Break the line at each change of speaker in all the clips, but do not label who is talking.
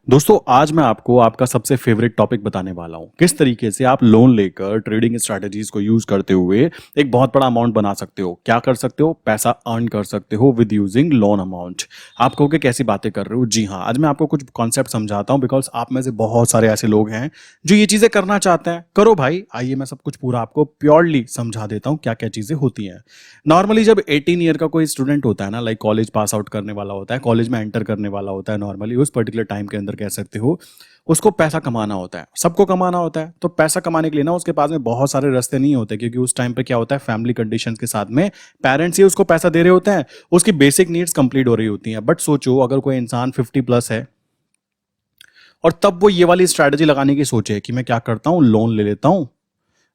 दोस्तों आज मैं आपको आपका सबसे फेवरेट टॉपिक बताने वाला हूं किस तरीके से आप लोन लेकर ट्रेडिंग स्ट्रैटेजीज को यूज करते हुए एक बहुत बड़ा अमाउंट बना सकते हो। क्या कर सकते हो? पैसा अर्न कर सकते हो विद यूजिंग लोन अमाउंट। आप कहोगे कैसी बातें कर रहे हो? जी हाँ, आज मैं आपको कुछ कॉन्सेप्ट समझाता हूं बिकॉज आप में से बहुत सारे ऐसे लोग हैं जो ये चीजें करना चाहते हैं। करो भाई, आइए मैं सब कुछ पूरा आपको प्योरली समझा देता हूँ क्या क्या चीजें होती हैं। नॉर्मली जब 18 ईयर का कोई स्टूडेंट होता है ना, लाइक कॉलेज पास आउट करने वाला होता है, कॉलेज में एंटर करने वाला होता है, नॉर्मली उस पर्टिकुलर टाइम के अंदर कह सकते हो उसको पैसा कमाना होता है। सबको कमाना होता है, तो पैसा कमाने के लिए ना उसके पास में बहुत सारे रास्ते नहीं होते, क्योंकि उस टाइम पे क्या होता है, फैमिली कंडीशंस के साथ में पेरेंट्स ही उसको पैसा दे रहे होते हैं, उसकी बेसिक नीड्स कंप्लीट हो रही होती हैं। बट सोचो अगर कोई इंसान 50+ है और तब वो ये वाली स्ट्रैटेजी लगाने की सोचे कि मैं क्या करता हूं, लोन ले लेता हूं,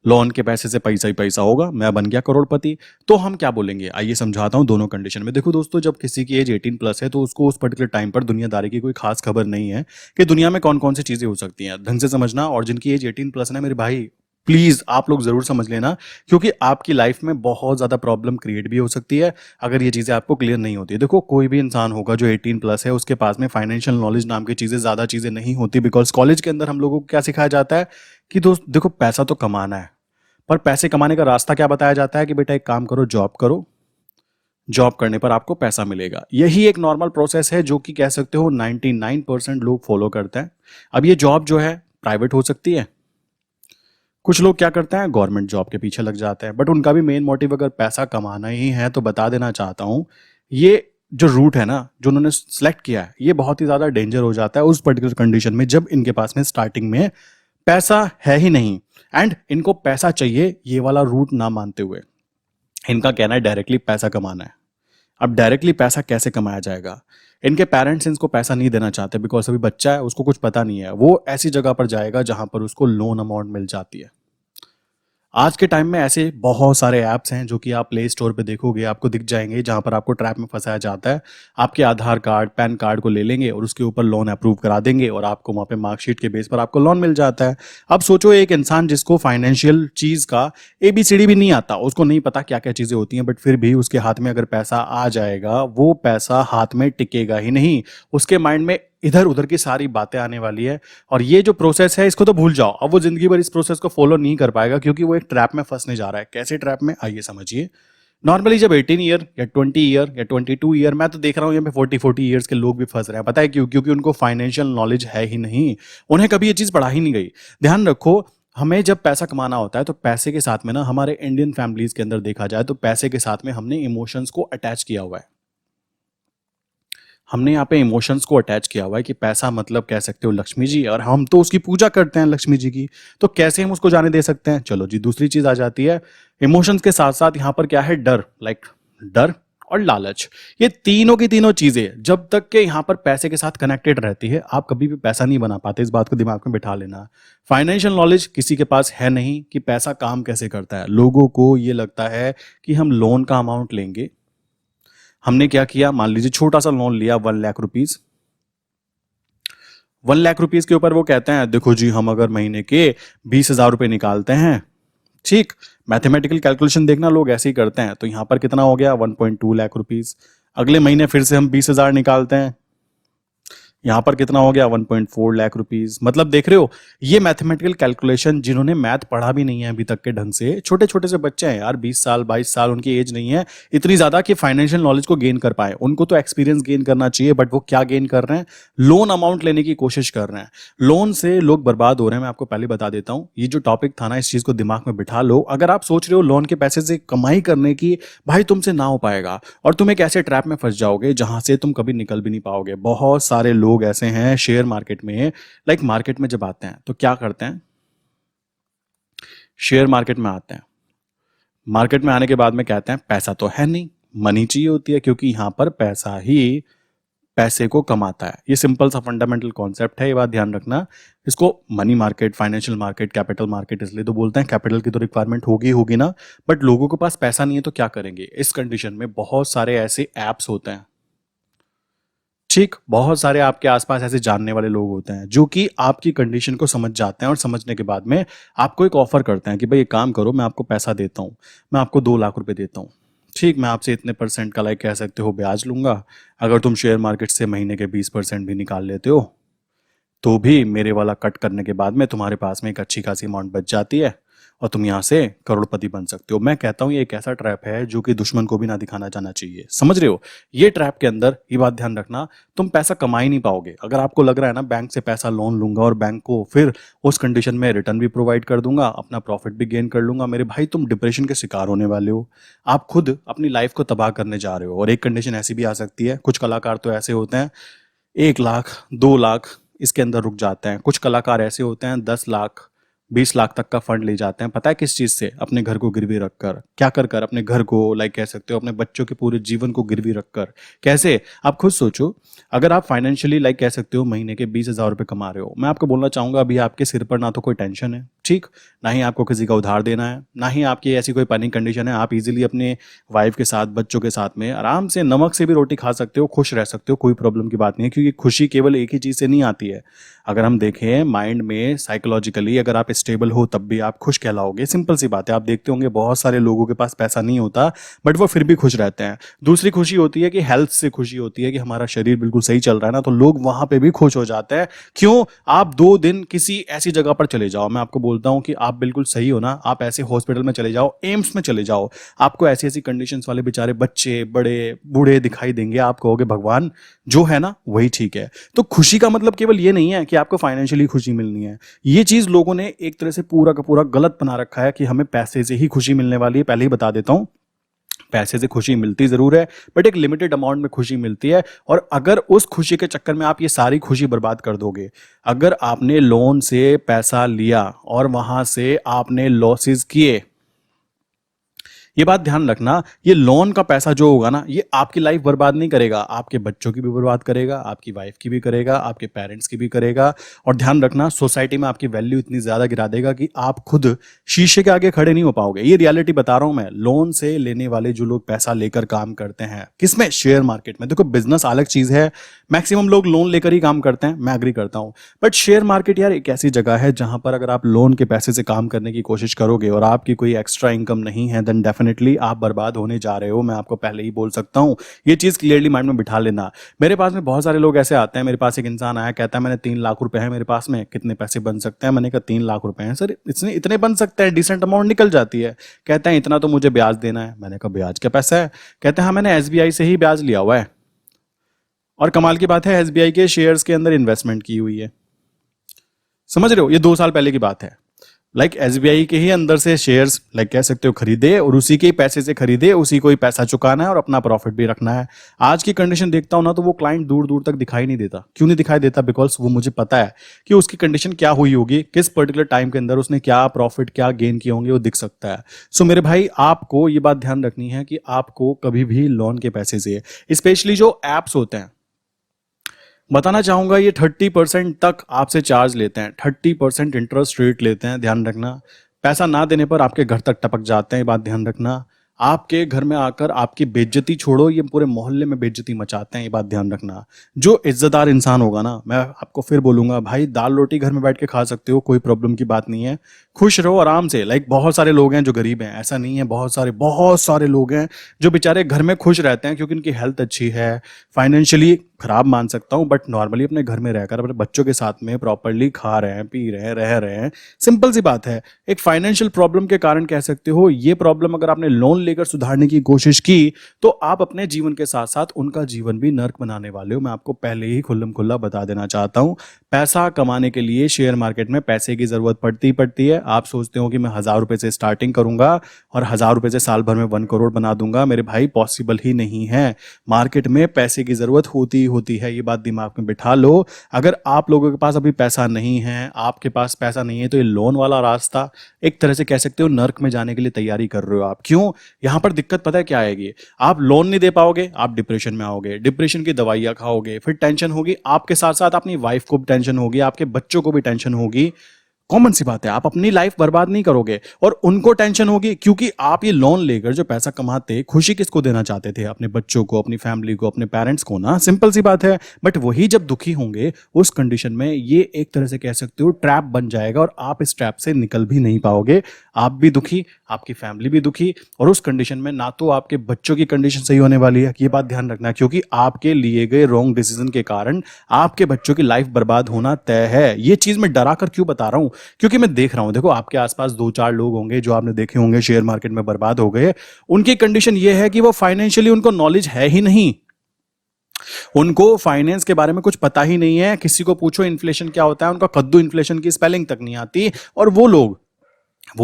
लोन के पैसे से पैसा ही पैसा होगा, मैं बन गया करोड़पति। तो हम क्या बोलेंगे, आइए समझाता हूं दोनों कंडीशन में। देखो दोस्तों, जब किसी की एज 18+ है तो उसको उस पर्टिकुलर टाइम पर दुनियादारी की कोई खास खबर नहीं है कि दुनिया में कौन कौन सी चीजें हो सकती हैं। ढंग से समझना। और जिनकी एज 18+ है ना मेरे भाई, प्लीज आप लोग जरूर समझ लेना, क्योंकि आपकी लाइफ में बहुत ज्यादा प्रॉब्लम क्रिएट भी हो सकती है अगर ये चीजें आपको क्लियर नहीं होती है। देखो कोई भी इंसान होगा जो 18+ है, उसके पास में फाइनेंशियल नॉलेज नाम की चीजें ज्यादा चीजें नहीं होती, बिकॉज कॉलेज के अंदर हम लोगों को क्या सिखाया जाता है कि दोस्त देखो पैसा तो कमाना है, पर पैसे कमाने का रास्ता क्या बताया जाता है कि बेटा एक काम करो, जॉब करो, जॉब करने पर आपको पैसा मिलेगा। यही एक नॉर्मल प्रोसेस है जो कि कह सकते हो 99% लोग फॉलो करते हैं। अब ये जॉब जो है प्राइवेट हो सकती है, कुछ लोग क्या करते हैं गवर्नमेंट जॉब के पीछे लग जाते हैं, बट उनका भी मेन मोटिव अगर पैसा कमाना ही है तो बता देना चाहता हूं, ये जो रूट है ना जो उन्होंने सेलेक्ट किया है, ये बहुत ही ज्यादा डेंजर हो जाता है उस पर्टिकुलर कंडीशन में जब इनके पास में स्टार्टिंग में पैसा है ही नहीं एंड इनको पैसा चाहिए ये वाला रूट ना मानते हुए। इनका कहना है डायरेक्टली पैसा कमाना है। अब डायरेक्टली पैसा कैसे कमाया जाएगा? इनके पेरेंट्स इनको पैसा नहीं देना चाहते, बिकॉज अभी बच्चा है, उसको कुछ पता नहीं है, वो ऐसी जगह पर जाएगा जहां पर उसको लोन अमाउंट मिल जाती है। आज के टाइम में ऐसे बहुत सारे ऐप्स हैं जो कि आप प्ले स्टोर पे देखोगे, आपको दिख जाएंगे, जहां पर आपको ट्रैप में फंसाया जाता है। आपके आधार कार्ड पैन कार्ड को ले लेंगे और उसके ऊपर लोन अप्रूव करा देंगे और आपको वहां पे मार्कशीट के बेस पर आपको लोन मिल जाता है। अब सोचो एक इंसान जिसको फाइनेंशियल चीज का ABCD भी नहीं आता, उसको नहीं पता क्या क्या चीजें होती हैं, बट फिर भी उसके हाथ में अगर पैसा आ जाएगा, वो पैसा हाथ में टिकेगा ही नहीं, उसके माइंड में इधर उधर की सारी बातें आने वाली है। और ये जो प्रोसेस है इसको तो भूल जाओ, अब वो जिंदगी भर इस प्रोसेस को फॉलो नहीं कर पाएगा, क्योंकि वो एक ट्रैप में फंसने जा रहा है। कैसे ट्रैप में, आइए समझिए। नॉर्मली जब 18 ईयर या 20 ईयर या 22 ईयर, मैं तो देख रहा हूँ यहाँ पे 40-40 ईयर्स के लोग भी फंस रहे हैं। पता है क्यों? क्योंकि उनको फाइनेंशियल नॉलेज है ही नहीं, उन्हें कभी ये चीज पढ़ा ही नहीं गई। ध्यान रखो, हमें जब पैसा कमाना होता है तो पैसे के साथ में ना, हमारे इंडियन फैमिलीज के अंदर देखा जाए तो पैसे के साथ में हमने इमोशंस को अटैच किया हुआ है। हमने यहाँ पे इमोशंस को अटैच किया हुआ है कि पैसा मतलब कह सकते हो लक्ष्मी जी, और हम तो उसकी पूजा करते हैं लक्ष्मी जी की, तो कैसे हम उसको जाने दे सकते हैं? चलो जी, दूसरी चीज आ जाती है इमोशंस के साथ साथ यहाँ पर क्या है, डर। लाइक डर और लालच, ये तीनों की तीनों चीजें जब तक के यहाँ पर पैसे के साथ कनेक्टेड रहती है, आप कभी भी पैसा नहीं बना पाते। इस बात को दिमाग में बिठा लेना। फाइनेंशियल नॉलेज किसी के पास है नहीं कि पैसा काम कैसे करता है। लोगों को ये लगता है कि हम लोन का अमाउंट लेंगे। हमने क्या किया, मान लीजिए छोटा सा लोन लिया 1 लाख रुपीज। 1 लाख रुपीज के ऊपर वो कहते हैं देखो जी, हम अगर महीने के 20,000 रुपए निकालते हैं, ठीक, मैथमेटिकल कैलकुलेशन देखना, लोग ऐसे ही करते हैं, तो यहां पर कितना हो गया, 1.2 लाख रुपीज। अगले महीने फिर से हम 20,000 निकालते हैं, यहां पर कितना हो गया, 1.4 लाख रुपीज। मतलब देख रहे हो, ये मैथमेटिकल कैलकुलेशन जिन्होंने मैथ पढ़ा भी नहीं है अभी तक के ढंग से, छोटे छोटे से बच्चे हैं यार, 20 साल 22 साल, उनकी एज नहीं है इतनी ज्यादा कि फाइनेंशियल नॉलेज को गेन कर पाए। उनको तो एक्सपीरियंस गेन करना चाहिए, बट वो क्या गेन कर रहे हैं, लोन अमाउंट लेने की कोशिश कर रहे हैं। लोन से लोग बर्बाद हो रहे हैं। मैं आपको पहले बता देता हूं, ये जो टॉपिक था ना, इस चीज को दिमाग में बिठा लो। अगर आप सोच रहे हो लोन के पैसे से कमाई करने की, भाई तुमसे ना हो पाएगा, और तुम एक ऐसे ट्रैप में फंस जाओगे जहां से तुम कभी निकल भी नहीं पाओगे। बहुत सारे लोग ऐसे हैं शेयर मार्केट में, लाइक मार्केट में जब आते हैं तो क्या करते हैं, शेयर मार्केट में आते हैं, मार्केट में आने के बाद में कहते हैं पैसा तो है नहीं, मनी चाहिए होती है, क्योंकि यहां पर पैसा ही पैसे को कमाता है। ये सिंपल सा फंडामेंटल कॉन्सेप्ट है, ये बात ध्यान रखना। इसको money market, financial market, capital market इसलिए तो बोलते हैं, कैपिटल की तो रिक्वायरमेंट होगी होगी ना, बट लोगों के पास पैसा नहीं है तो क्या करेंगे? इस कंडीशन में बहुत सारे ऐसे एप्स होते हैं, ठीक, बहुत सारे आपके आसपास ऐसे जानने वाले लोग होते हैं जो कि आपकी कंडीशन को समझ जाते हैं, और समझने के बाद में आपको एक ऑफर करते हैं कि भाई एक काम करो, मैं आपको पैसा देता हूं, मैं आपको 2 लाख रुपए देता हूं, ठीक, मैं आपसे इतने % का, लाइक कह सकते हो, ब्याज लूंगा अगर तुम शेयर मार्केट से महीने के 20% भी निकाल लेते हो। तो भी मेरे वाला कट करने के बाद में तुम्हारे पास में एक अच्छी खासी अमाउंट बच जाती है और तुम यहाँ से करोड़पति बन सकते हो। मैं कहता हूँ ये एक ऐसा ट्रैप है जो कि दुश्मन को भी ना दिखाना जाना चाहिए, समझ रहे हो? ये ट्रैप के अंदर ये बात ध्यान रखना, तुम पैसा कमा ही नहीं पाओगे। अगर आपको लग रहा है ना बैंक से पैसा लोन लूंगा और बैंक को फिर उस कंडीशन में रिटर्न भी प्रोवाइड कर दूंगा, अपना प्रॉफिट भी गेन कर लूंगा, मेरे भाई तुम डिप्रेशन के शिकार होने वाले हो। आप खुद अपनी लाइफ को तबाह करने जा रहे हो। और एक कंडीशन ऐसी भी आ सकती है, कुछ कलाकार तो ऐसे होते हैं 1 लाख 2 लाख इसके अंदर रुक जाते हैं। कुछ कलाकार ऐसे होते हैं 10 लाख 20 लाख तक का फंड ले जाते हैं। पता है किस चीज से? अपने घर को गिरवी रखकर। क्या कर कर? अपने घर को, लाइक कह सकते हो अपने बच्चों के पूरे जीवन को गिरवी रखकर। कैसे? आप खुद सोचो। अगर आप फाइनेंशियली, लाइक कह सकते हो, महीने के 20,000 रुपए कमा रहे हो, मैं आपको बोलना चाहूंगा अभी आपके सिर पर ना तो कोई टेंशन है, ठीक, ना ही आपको किसी का उधार देना है, ना ही आपकी ऐसी कोई पैनिक कंडीशन है। आप इजीली अपने वाइफ के साथ, बच्चों के साथ में आराम से नमक से भी रोटी खा सकते हो, खुश रह सकते हो, कोई प्रॉब्लम की बात नहीं है। क्योंकि खुशी केवल एक ही चीज से नहीं आती है। अगर हम देखें माइंड में, साइकोलॉजिकली अगर आप स्टेबल हो तब भी आप खुश कहलाओगे। सिंपल सी बात है। आप देखते होंगे बहुत सारे लोगों के पास पैसा नहीं होता बट वो फिर भी खुश रहते हैं। दूसरी खुशी होती है कि हेल्थ से खुशी होती है कि हमारा शरीर बिल्कुल सही चल रहा है ना, तो लोग वहां पे भी खुश हो जाते हैं। क्यों? आप 2 दिन किसी ऐसी जगह पर चले जाओ, मैं आपको बोलता हूं कि आप बिल्कुल सही हो ना, आप ऐसे हॉस्पिटल में चले जाओ, एम्स में चले जाओ, आपको ऐसी ऐसी कंडीशंस वाले बेचारे बच्चे, बड़े बूढ़े दिखाई देंगे। आप कहोगे भगवान जो है ना वही ठीक है। तो खुशी का मतलब केवल ये नहीं है कि आपको फाइनेंशियली खुशी मिलनी है। ये चीज लोगों ने एक तरह से पूरा का पूरा गलत बना रखा है कि हमें पैसे से ही खुशी मिलने वाली है। पहले ही बता देता हूं, पैसे से खुशी मिलती जरूर है बट एक लिमिटेड अमाउंट में खुशी मिलती है। और अगर उस खुशी के चक्कर में आप ये सारी खुशी बर्बाद कर दोगे, अगर आपने लोन से पैसा लिया और वहां से आपने लॉसेस किए, ये बात ध्यान रखना, ये लोन का पैसा जो होगा ना, ये आपकी लाइफ बर्बाद नहीं करेगा, आपके बच्चों की भी बर्बाद करेगा, आपकी वाइफ की भी करेगा, आपके पेरेंट्स की भी करेगा। और ध्यान रखना, सोसाइटी में आपकी वैल्यू इतनी ज्यादा गिरा देगा कि आप खुद शीशे के आगे खड़े नहीं हो पाओगे। ये रियलिटी बता रहा हूं मैं। लोन से लेने वाले जो लोग पैसा लेकर काम करते हैं, किसमें? शेयर मार्केट में। देखो बिजनेस अलग चीज है, मैक्सिमम लोग लोन लेकर ही काम करते हैं, मैं एग्री करता हूं। बट शेयर मार्केट यार एक ऐसी जगह है जहां पर अगर आप लोन के पैसे से काम करने की कोशिश करोगे और आपकी कोई एक्स्ट्रा इनकम नहीं है, देन डेफिनेटली आप बर्बाद होने जा रहे हो। मैं आपको पहले ही बोल सकता हूं, ये चीज क्लियरली माइंड में बिठा लेना। मेरे पास में बहुत सारे लोग ऐसे आते हैं, मेरे पास एक इंसान आया, कहता है मैंने 3 लाख रुपए है मेरे पास में, कितने पैसे बन सकते हैं? मैंने कहा 3 लाख रुपए हैं सर, इतने इतने बन सकते हैं, डिसेंट अमाउंट निकल जाती है। कहते हैं इतना तो मुझे ब्याज देना है। मैंने कहा ब्याज क्या पैसा है? कहते हैं हाँ मैंने एसबीआई से ही ब्याज लिया हुआ है। और कमाल की बात है, एसबीआई के शेयर्स के अंदर इन्वेस्टमेंट की हुई है। समझ रहे हो? ये 2 साल पहले की बात है। लाइक एसबीआई के ही अंदर से शेयर्स, लाइक कह सकते हो, खरीदे और उसी के ही पैसे से खरीदे, उसी को ही पैसा चुकाना है और अपना प्रॉफिट भी रखना है। आज की कंडीशन देखता हूं ना तो वो क्लाइंट दूर दूर तक दिखाई नहीं देता। क्यों नहीं दिखाई देता? बिकॉज वो मुझे पता है कि उसकी कंडीशन क्या हुई होगी, किस पर्टिकुलर टाइम के अंदर उसने क्या प्रॉफिट, क्या गेन किए होंगे, वो दिख सकता है। सो मेरे भाई, आपको ये बात ध्यान रखनी है कि आपको कभी भी लोन के पैसे से, स्पेशली जो एप्स होते हैं, बताना चाहूंगा ये 30% तक आपसे चार्ज लेते हैं, 30% इंटरेस्ट रेट लेते हैं। ध्यान रखना, पैसा ना देने पर आपके घर तक टपक जाते हैं। ये बात ध्यान रखना, आपके घर में आकर आपकी बेइज्जती छोड़ो, ये पूरे मोहल्ले में बेइज्जती मचाते हैं। ये बात ध्यान रखना। जो इज्जतदार इंसान होगा ना, मैं आपको फिर बोलूंगा भाई, दाल रोटी घर में बैठ के खा सकते हो, कोई प्रॉब्लम की बात नहीं है, खुश रहो आराम से। लाइक बहुत सारे लोग हैं जो गरीब हैं, ऐसा नहीं है, बहुत सारे लोग हैं जो बेचारे घर में खुश रहते हैं क्योंकि उनकी हेल्थ अच्छी है। फाइनेंशियली खराब मान सकता हूं बट नॉर्मली अपने घर में रहकर अपने बच्चों के साथ में प्रॉपरली खा रहे हैं, पी रहे हैं, रह रहे हैं। सिंपल सी बात है। एक फाइनेंशियल प्रॉब्लम के कारण कह सकते हो, ये प्रॉब्लम अगर आपने लोन लेकर सुधारने की कोशिश की तो आप अपने जीवन के साथ साथ उनका जीवन भी नर्क बनाने वाले हो। मैं आपको पहले ही खुल्लम खुल्ला बता देना चाहता हूं। पैसा कमाने के लिए शेयर मार्केट में पैसे की जरूरत पड़ती है। आप सोचते हो कि मैं 1,000 रुपए से स्टार्टिंग करूंगा और 1,000 रुपए से साल भर में 1 करोड़ बना दूंगा। मेरे भाई पॉसिबल ही नहीं है। मार्केट में पैसे की जरूरत होती है, ये बात दिमाग में बिठा लो। अगर आप लोगों के पास अभी पैसा नहीं है, आपके पास पैसा नहीं है, तो ये लोन वाला रास्ता एक तरह से कह सकते हो नर्क में जाने के लिए तैयारी कर रहे हो आप। क्यों? यहां पर दिक्कत पता है क्या आएगी? आप लोन नहीं दे पाओगे, आप डिप्रेशन में आओगे, डिप्रेशन की दवाइयां खाओगे, फिर टेंशन होगी, आपके साथ साथ अपनी वाइफ को भी टेंशन होगी, आपके बच्चों को भी टेंशन होगी। कॉमन सी बात है, आप अपनी लाइफ बर्बाद नहीं करोगे और उनको टेंशन होगी क्योंकि आप ये लोन लेकर जो पैसा कमाते, खुशी किसको देना चाहते थे? अपने बच्चों को, अपनी फैमिली को, अपने पेरेंट्स को ना। सिंपल सी बात है। बट वही जब दुखी होंगे उस कंडीशन में ये एक तरह से कह सकते हो ट्रैप बन जाएगा और आप इस ट्रैप से निकल भी नहीं पाओगे। आप भी दुखी, आपकी फैमिली भी दुखी, और उस कंडीशन में ना तो आपके बच्चों की कंडीशन सही होने वाली है, ये बात ध्यान रखना, क्योंकि आपके लिए गए रॉन्ग डिसीजन के कारण आपके बच्चों की लाइफ बर्बाद होना तय है। ये चीज मैं डरा कर क्यों बता रहा हूं, क्योंकि मैं देख रहा हूं, देखो आपके आसपास दो चार लोग होंगे जो आपने देखे होंगे शेयर मार्केट में बर्बाद हो गए। उनकी कंडीशन ये है कि वो फाइनेंशियली उनको नॉलेज है ही नहीं, उनको फाइनेंस के बारे में कुछ पता ही नहीं है। किसी को पूछो इन्फ्लेशन क्या होता है, उनका कद्दू इन्फ्लेशन की स्पेलिंग तक नहीं आती। और वो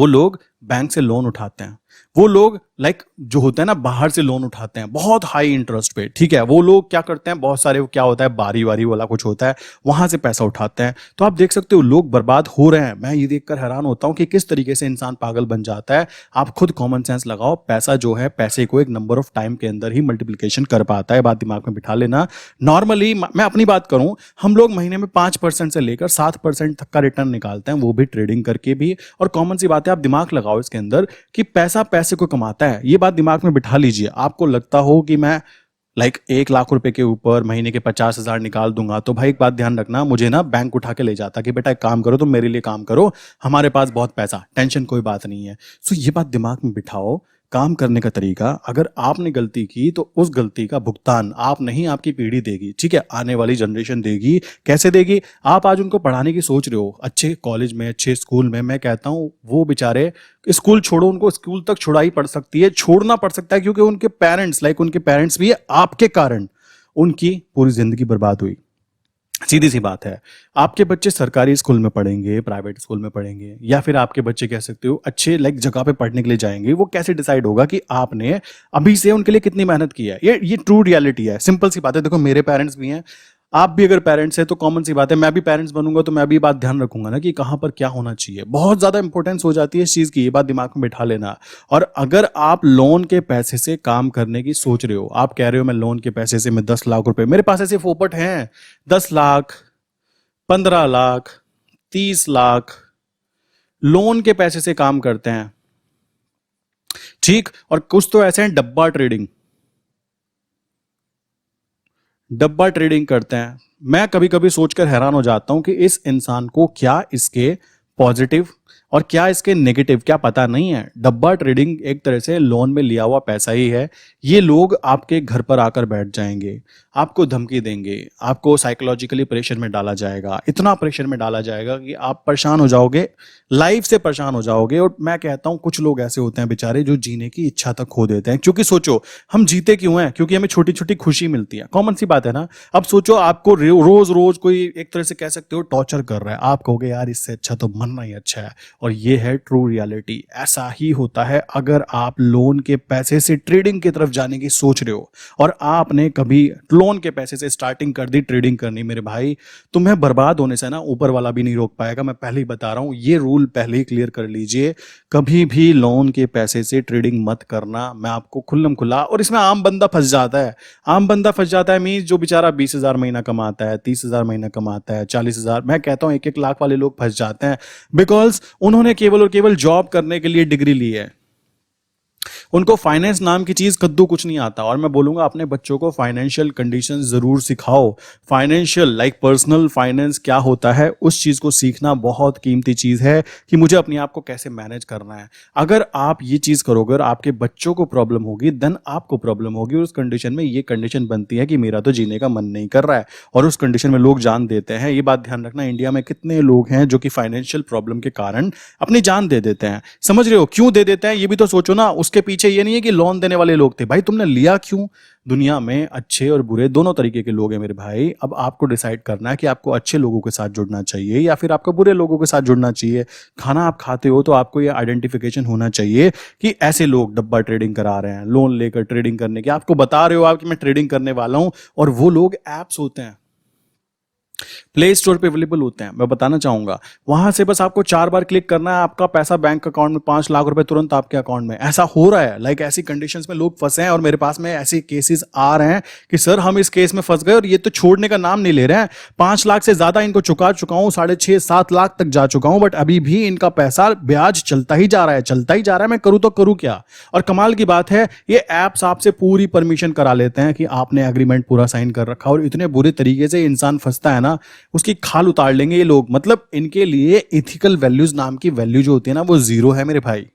लोग बैंक से लोन उठाते हैं। वो लोग जो होता है ना, बाहर से लोन उठाते हैं बहुत हाई इंटरेस्ट पे, ठीक है। वो लोग क्या करते हैं, बहुत सारे क्या होता है, बारी वारी वाला कुछ होता है, वहां से पैसा उठाते हैं। तो आप देख सकते हो लोग बर्बाद हो रहे हैं। मैं ये देखकर हैरान होता हूं कि किस तरीके से इंसान पागल बन जाता है। आप खुद कॉमन सेंस लगाओ, पैसा जो है, पैसे को एक नंबर ऑफ टाइम के अंदर ही मल्टीप्लीकेशन कर पाता है, बात दिमाग में बिठा लेना। नॉर्मली मैं अपनी बात करूं, हम लोग महीने में 5% से लेकर 7% तक का रिटर्न निकालते हैं, वो भी ट्रेडिंग करके भी। और कॉमन सी बात है, आप दिमाग लगाओ इसके अंदर कि पैसा पैसे को कमाता है, ये बात दिमाग में बिठा लीजिए। आपको लगता हो कि मैं 1 लाख रुपए के ऊपर महीने के 50,000 निकाल दूंगा, तो भाई एक बात ध्यान रखना, मुझे ना बैंक उठा के ले जाता कि बेटा एक काम करो, तुम मेरे लिए काम करो, हमारे पास बहुत पैसा, टेंशन कोई बात नहीं है। सो ये बात दिमाग में बिठाओ। काम करने का तरीका, अगर आपने गलती की तो उस गलती का भुगतान आप नहीं, आपकी पीढ़ी देगी, ठीक है, आने वाली जनरेशन देगी। कैसे देगी? आप आज उनको पढ़ाने की सोच रहे हो अच्छे कॉलेज में, अच्छे स्कूल में, मैं कहता हूं वो बेचारे स्कूल छोड़ो, उनको स्कूल तक छुड़ाई पड़ सकती है, छोड़ना पड़ सकता है, क्योंकि उनके पेरेंट्स भी आपके कारण उनकी पूरी जिंदगी बर्बाद हुई। सीधी सी बात है। आपके बच्चे सरकारी स्कूल में पढ़ेंगे, प्राइवेट स्कूल में पढ़ेंगे, या फिर आपके बच्चे कह सकते हो अच्छे जगह पे पढ़ने के लिए जाएंगे, वो कैसे डिसाइड होगा कि आपने अभी से उनके लिए कितनी मेहनत की है? ये ट्रू रियलिटी है, सिंपल सी बात है। देखो मेरे पेरेंट्स भी हैं, आप भी अगर पेरेंट्स हैं तो कॉमन सी बात है, मैं भी पेरेंट्स बनूंगा तो मैं भी बात ध्यान रखूंगा ना कि कहां पर क्या होना चाहिए। बहुत ज्यादा इंपॉर्टेंस हो जाती है इस चीज की, ये बात दिमाग में बिठा लेना। और अगर आप लोन के पैसे से काम करने की सोच रहे हो, आप कह रहे हो मैं लोन के पैसे से मैं 10 लाख रुपए, मेरे पास ऐसे फोपट हैं 10 लाख, 15 लाख, 30 लाख लोन के पैसे से काम करते हैं, ठीक। और कुछ तो ऐसे हैं डब्बा ट्रेडिंग करते हैं। मैं कभी कभी सोचकर हैरान हो जाता हूं कि इस इंसान को क्या इसके पॉजिटिव और क्या इसके नेगेटिव क्या पता नहीं है। डब्बा ट्रेडिंग एक तरह से लोन में लिया हुआ पैसा ही है। ये लोग आपके घर पर आकर बैठ जाएंगे, आपको धमकी देंगे, आपको साइकोलॉजिकली प्रेशर में डाला जाएगा, इतना प्रेशर में डाला जाएगा कि आप परेशान हो जाओगे, लाइफ से परेशान हो जाओगे। और मैं कहता हूं कुछ लोग ऐसे होते हैं बेचारे जो जीने की इच्छा तक खो देते हैं। क्योंकि सोचो हम जीते क्यों हैं? क्योंकि हमें छोटी छोटी खुशी मिलती है, कॉमन सी बात है ना। अब सोचो आपको रोज रोज कोई एक तरह से कह सकते हो टॉर्चर कर रहा है, आप कहोगे यार इससे अच्छा तो मरना ही अच्छा है। और ये है ट्रू रियलिटी, ऐसा ही होता है। अगर आप लोन के पैसे से ट्रेडिंग की तरफ जाने की सोच रहे हो और आपने कभी लोन के पैसे से स्टार्टिंग कर दी ट्रेडिंग करनी, मेरे भाई तुम्हें बर्बाद होने से ना ऊपर वाला भी नहीं रोक पाएगा। मैं पहले ही बता रहा हूं, ये रूल पहले ही क्लियर कर लीजिए, कभी भी लोन के पैसे से ट्रेडिंग मत करना। मैं आपको खुल्लम खुला, और इसमें आम बंदा फंस जाता है। आम बंदा फंस जाता है मींस जो बेचारा 20,000 महीना कमाता है, 30,000 महीना कमाता है, 40,000, मैं कहता हूं 1-1 लाख वाले लोग फंस जाते हैं, बिकॉज उन्होंने केवल और केवल जॉब करने के लिए डिग्री ली है। उनको फाइनेंस नाम की चीज कद्दू कुछ नहीं आता। और मैं बोलूंगा अपने बच्चों को फाइनेंशियल कंडीशन जरूर सिखाओ। फाइनेंशियल पर्सनल फाइनेंस क्या होता है, उस चीज को सीखना बहुत कीमती चीज है कि मुझे अपने आप को कैसे मैनेज करना है। अगर आप ये चीज करोगे और आपके बच्चों को प्रॉब्लम होगी, देन आपको प्रॉब्लम होगी। और उस कंडीशन में ये कंडीशन बनती है कि मेरा तो जीने का मन नहीं कर रहा है, और उस कंडीशन में लोग जान देते हैं। ये बात ध्यान रखना, इंडिया में कितने लोग हैं जो कि फाइनेंशियल प्रॉब्लम के कारण अपनी जान दे देते हैं। समझ रहे हो क्यों दे देते हैं? ये भी तो सोचो ना। उसके पीछे ये नहीं है कि लोन देने वाले लोग थे, भाई तुमने लिया क्यों? दुनिया में अच्छे और बुरे दोनों तरीके के लोग हैं मेरे भाई। अब आपको डिसाइड करना है कि आपको अच्छे लोगों के साथ जुड़ना चाहिए या फिर आपको बुरे लोगों के साथ जुड़ना चाहिए। खाना आप खाते हो तो आपको यह आइडेंटिफिकेशन होना चाहिए कि ऐसे लोग डब्बा ट्रेडिंग करा रहे हैं, लोन लेकर ट्रेडिंग करने की आपको बता रहे हो आप कि मैं ट्रेडिंग करने वाला हूं, और वो लोग एप्स होते हैं, प्ले स्टोर पे अवेलेबल होते हैं। मैं बताना चाहूंगा, वहां से बस आपको 4 बार क्लिक करना है, आपका पैसा बैंक अकाउंट में 5 लाख रुपए तुरंत आपके अकाउंट में। ऐसा हो रहा है, ऐसी कंडीशंस में लोग फंसे हैं, और मेरे पास में ऐसे केसेस आ रहे हैं कि सर हम इस केस में फंस गए और ये तो छोड़ने का नाम नहीं ले रहे हैं। 5 लाख से ज्यादा इनको चुका चुका हूं, 6.5-7 लाख तक जा चुका हूं, बट अभी भी इनका पैसा ब्याज चलता ही जा रहा है, चलता ही जा रहा है। मैं करूं तो करूं क्या? और कमाल की बात है, ये एप्स आपसे पूरी परमिशन करा लेते हैं कि आपने एग्रीमेंट पूरा साइन कर रखा, और इतने बुरे तरीके से इंसान फंसता है ना। ना, उसकी खाल उतार लेंगे ये लोग। मतलब इनके लिए इथिकल वैल्यूज नाम की वैल्यू जो होती है ना, वो जीरो है मेरे भाई।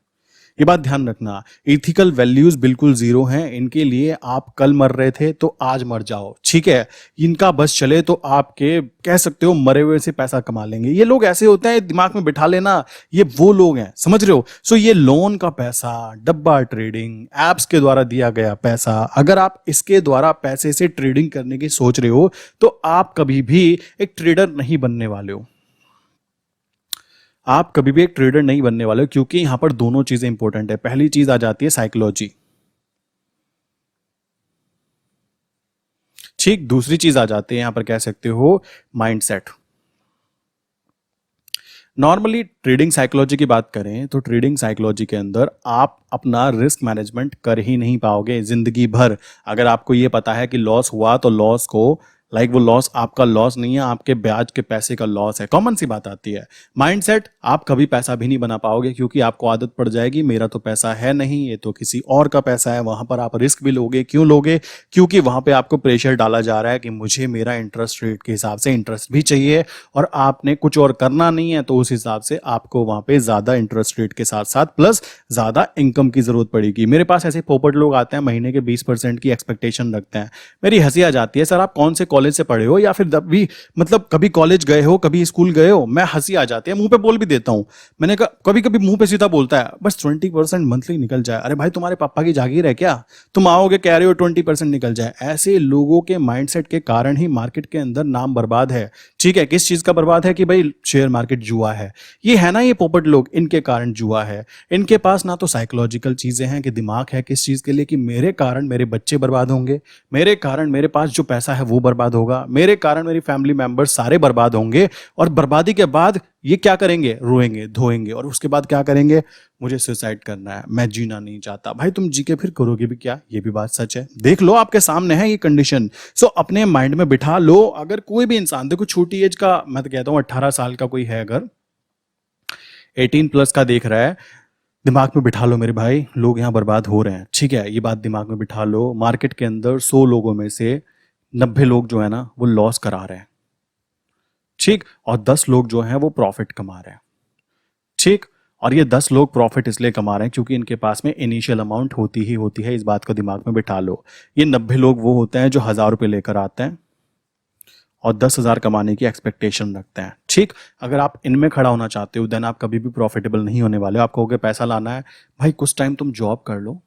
ये बात ध्यान रखना, इथिकल वैल्यूज बिल्कुल जीरो हैं इनके लिए। आप कल मर रहे थे तो आज मर जाओ, ठीक है। इनका बस चले तो आपके कह सकते हो मरे हुए से पैसा कमा लेंगे। ये लोग ऐसे होते हैं, दिमाग में बिठा लेना, ये वो लोग हैं, समझ रहे हो। सो ये लोन का पैसा, डब्बा ट्रेडिंग एप्स के द्वारा दिया गया पैसा, अगर आप इसके द्वारा पैसे से ट्रेडिंग करने की सोच रहे हो तो आप कभी भी एक ट्रेडर नहीं बनने वाले हो। आप कभी भी एक ट्रेडर नहीं बनने वाले हो, क्योंकि यहां पर दोनों चीजें इंपॉर्टेंट है। पहली चीज आ जाती है साइकोलॉजी, ठीक। दूसरी चीज आ जाती है यहां पर कह सकते हो माइंडसेट। नॉर्मली ट्रेडिंग साइकोलॉजी की बात करें तो ट्रेडिंग साइकोलॉजी के अंदर आप अपना रिस्क मैनेजमेंट कर ही नहीं पाओगे जिंदगी भर। अगर आपको ये पता है कि लॉस हुआ तो लॉस को वो लॉस आपका लॉस नहीं है, आपके ब्याज के पैसे का लॉस है। कॉमन सी बात आती है। माइंडसेट, आप कभी पैसा भी नहीं बना पाओगे, क्योंकि आपको आदत पड़ जाएगी मेरा तो पैसा है नहीं, ये तो किसी और का पैसा है। वहां पर आप रिस्क भी लोगे। क्यों लोगे? क्योंकि वहां पे आपको प्रेशर डाला जा रहा है कि मुझे मेरा इंटरेस्ट रेट के हिसाब से इंटरेस्ट भी चाहिए, और आपने कुछ और करना नहीं है, तो उस हिसाब से आपको वहां पे ज्यादा इंटरेस्ट रेट के साथ साथ प्लस ज्यादा इनकम की जरूरत पड़ेगी। मेरे पास ऐसे पोपट लोग आते हैं, महीने के 20% की एक्सपेक्टेशन रखते हैं। मेरी हंसी आ जाती है, सर आप कौन से कॉलेज से पढ़े हो, या फिर भी मतलब कभी कॉलेज गए हो, कभी स्कूल गए हो? मैं हंसी आ जाती है, मुंह पे बोल भी देता हूं। मैंने कहा कभी कभी मुंह पे सीधा बोलता है, बस 20% मंथली निकल जाए। अरे भाई तुम्हारे पापा की जागीर है क्या? तुम आओगे कह रहे हो 20% निकल जाए। ऐसे लोगों के माइंडसेट के कारण ही मार्केट के अंदर नाम बर्बाद है, ठीक है। किस चीज का बर्बाद है? कि भाई शेयर मार्केट जुआ है। ये है ना, ये पोपट लोग, इनके कारण जुआ है। इनके पास ना तो साइकोलॉजिकल चीजें हैं कि दिमाग है किस चीज के लिए, कि मेरे कारण मेरे बच्चे बर्बाद होंगे, मेरे कारण मेरे पास जो पैसा है वो बर्बाद होगा, मेरे कारण मेरी फैमिली मेंबर्स सारे बर्बाद होंगे, और बर्बादी के बाद ये क्या करेंगे? रोएंगे धोएंगे, और उसके बाद क्या करेंगे? मुझे सुसाइड करना है, मैं जीना नहीं चाहता। भाई तुम जी के फिर करोगे भी क्या? ये भी बात सच है। देख लो आपके सामने है ये कंडीशन। सो अपने माइंड में बिठा लो। अगर कोई भी इंसान, देखो छोटी एज का, मैं तो कहता हूं 18 साल का कोई है, अगर 18+ का देख रहा है, दिमाग में बिठा लो मेरे भाई, लोग यहां बर्बाद हो रहे हैं, ठीक है। ये बात दिमाग में बिठा लो। मार्केट के अंदर 100 लोगों में से 90 लोग जो है ना वो लॉस करा रहे हैं, ठीक, और 10 लोग जो हैं वो प्रॉफिट कमा रहे हैं, ठीक। और ये 10 लोग प्रॉफिट इसलिए कमा रहे हैं क्योंकि इनके पास में इनिशियल अमाउंट होती ही होती है। इस बात को दिमाग में बिठा लो। ये 90 लोग वो होते हैं जो 1000 रुपये लेकर आते हैं और 10,000 कमाने की एक्सपेक्टेशन रखते हैं, ठीक। अगर आप इनमें खड़ा होना चाहते हो, देन आप कभी भी प्रॉफिटेबल नहीं होने वाले हो। आप कहोगे पैसा लाना है, भाई कुछ टाइम तुम जॉब कर लो,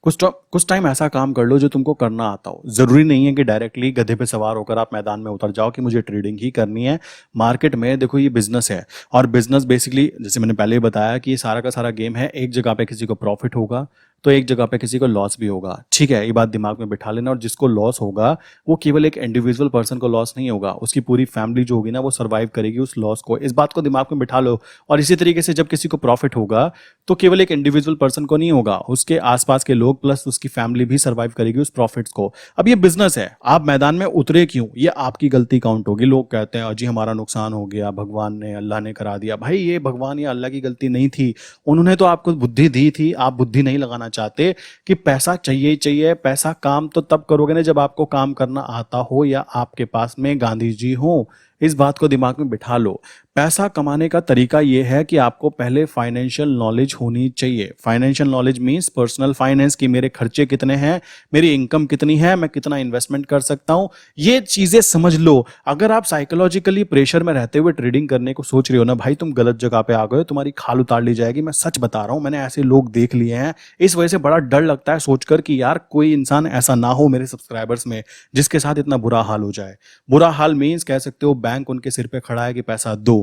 कुछ टाइम ऐसा काम कर लो जो तुमको करना आता हो। जरूरी नहीं है कि डायरेक्टली गधे पे सवार होकर आप मैदान में उतर जाओ कि मुझे ट्रेडिंग ही करनी है। मार्केट में देखो ये बिजनेस है, और बिजनेस बेसिकली जैसे मैंने पहले ही बताया कि ये सारा का सारा गेम है। एक जगह पे किसी को प्रॉफिट होगा तो एक जगह पे किसी को लॉस भी होगा, ठीक है। ये बात दिमाग में बिठा लेना। और जिसको लॉस होगा वो केवल एक इंडिविजुअल पर्सन को लॉस नहीं होगा, उसकी पूरी फैमिली जो होगी ना वो सर्वाइव करेगी उस लॉस को। इस बात को दिमाग में बिठा लो। और इसी तरीके से जब किसी को प्रॉफिट होगा तो केवल एक इंडिविजुअल पर्सन को नहीं होगा, उसके आसपास के लोग प्लस उसकी फैमिली भी सर्वाइव करेगी उस प्रॉफिट्स को। अब ये बिजनेस है, आप मैदान में उतरे क्यों, ये आपकी गलती काउंट होगी। लोग कहते हैं अजी हमारा नुकसान हो गया, भगवान ने, अल्लाह ने करा दिया। भाई ये भगवान या अल्लाह की गलती नहीं थी, उन्होंने तो आपको बुद्धि दी थी। आप बुद्धि नहीं लगाना चाहते कि पैसा चाहिए ही चाहिए। पैसा काम तो तब करोगे ना जब आपको काम करना आता हो या आपके पास में गांधी जी हो। इस बात को दिमाग में बिठा लो। पैसा कमाने का तरीका यह है कि आपको पहले फाइनेंशियल नॉलेज होनी चाहिए। Financial knowledge means personal finance, की मेरे खर्चे कितने हैं, मेरी इनकम कितनी है, मैं कितना इन्वेस्टमेंट कर सकता हूं, ये चीजें समझ लो। अगर आप साइकोलॉजिकली प्रेशर में रहते हुए ट्रेडिंग करने को सोच रहे हो ना भाई, तुम गलत जगह पे आ गए हो, तुम्हारी खाल उतार ली जाएगी। मैं सच बता रहा हूं, मैंने ऐसे लोग देख लिए हैं। इस वजह से बड़ा डर लगता है सोचकर कि यार कोई इंसान ऐसा ना हो मेरे सब्सक्राइबर्स में जिसके साथ इतना बुरा हाल हो जाए। बुरा हाल मींस कह सकते हो बैंक उनके सिर पे खड़ा है कि पैसा दो।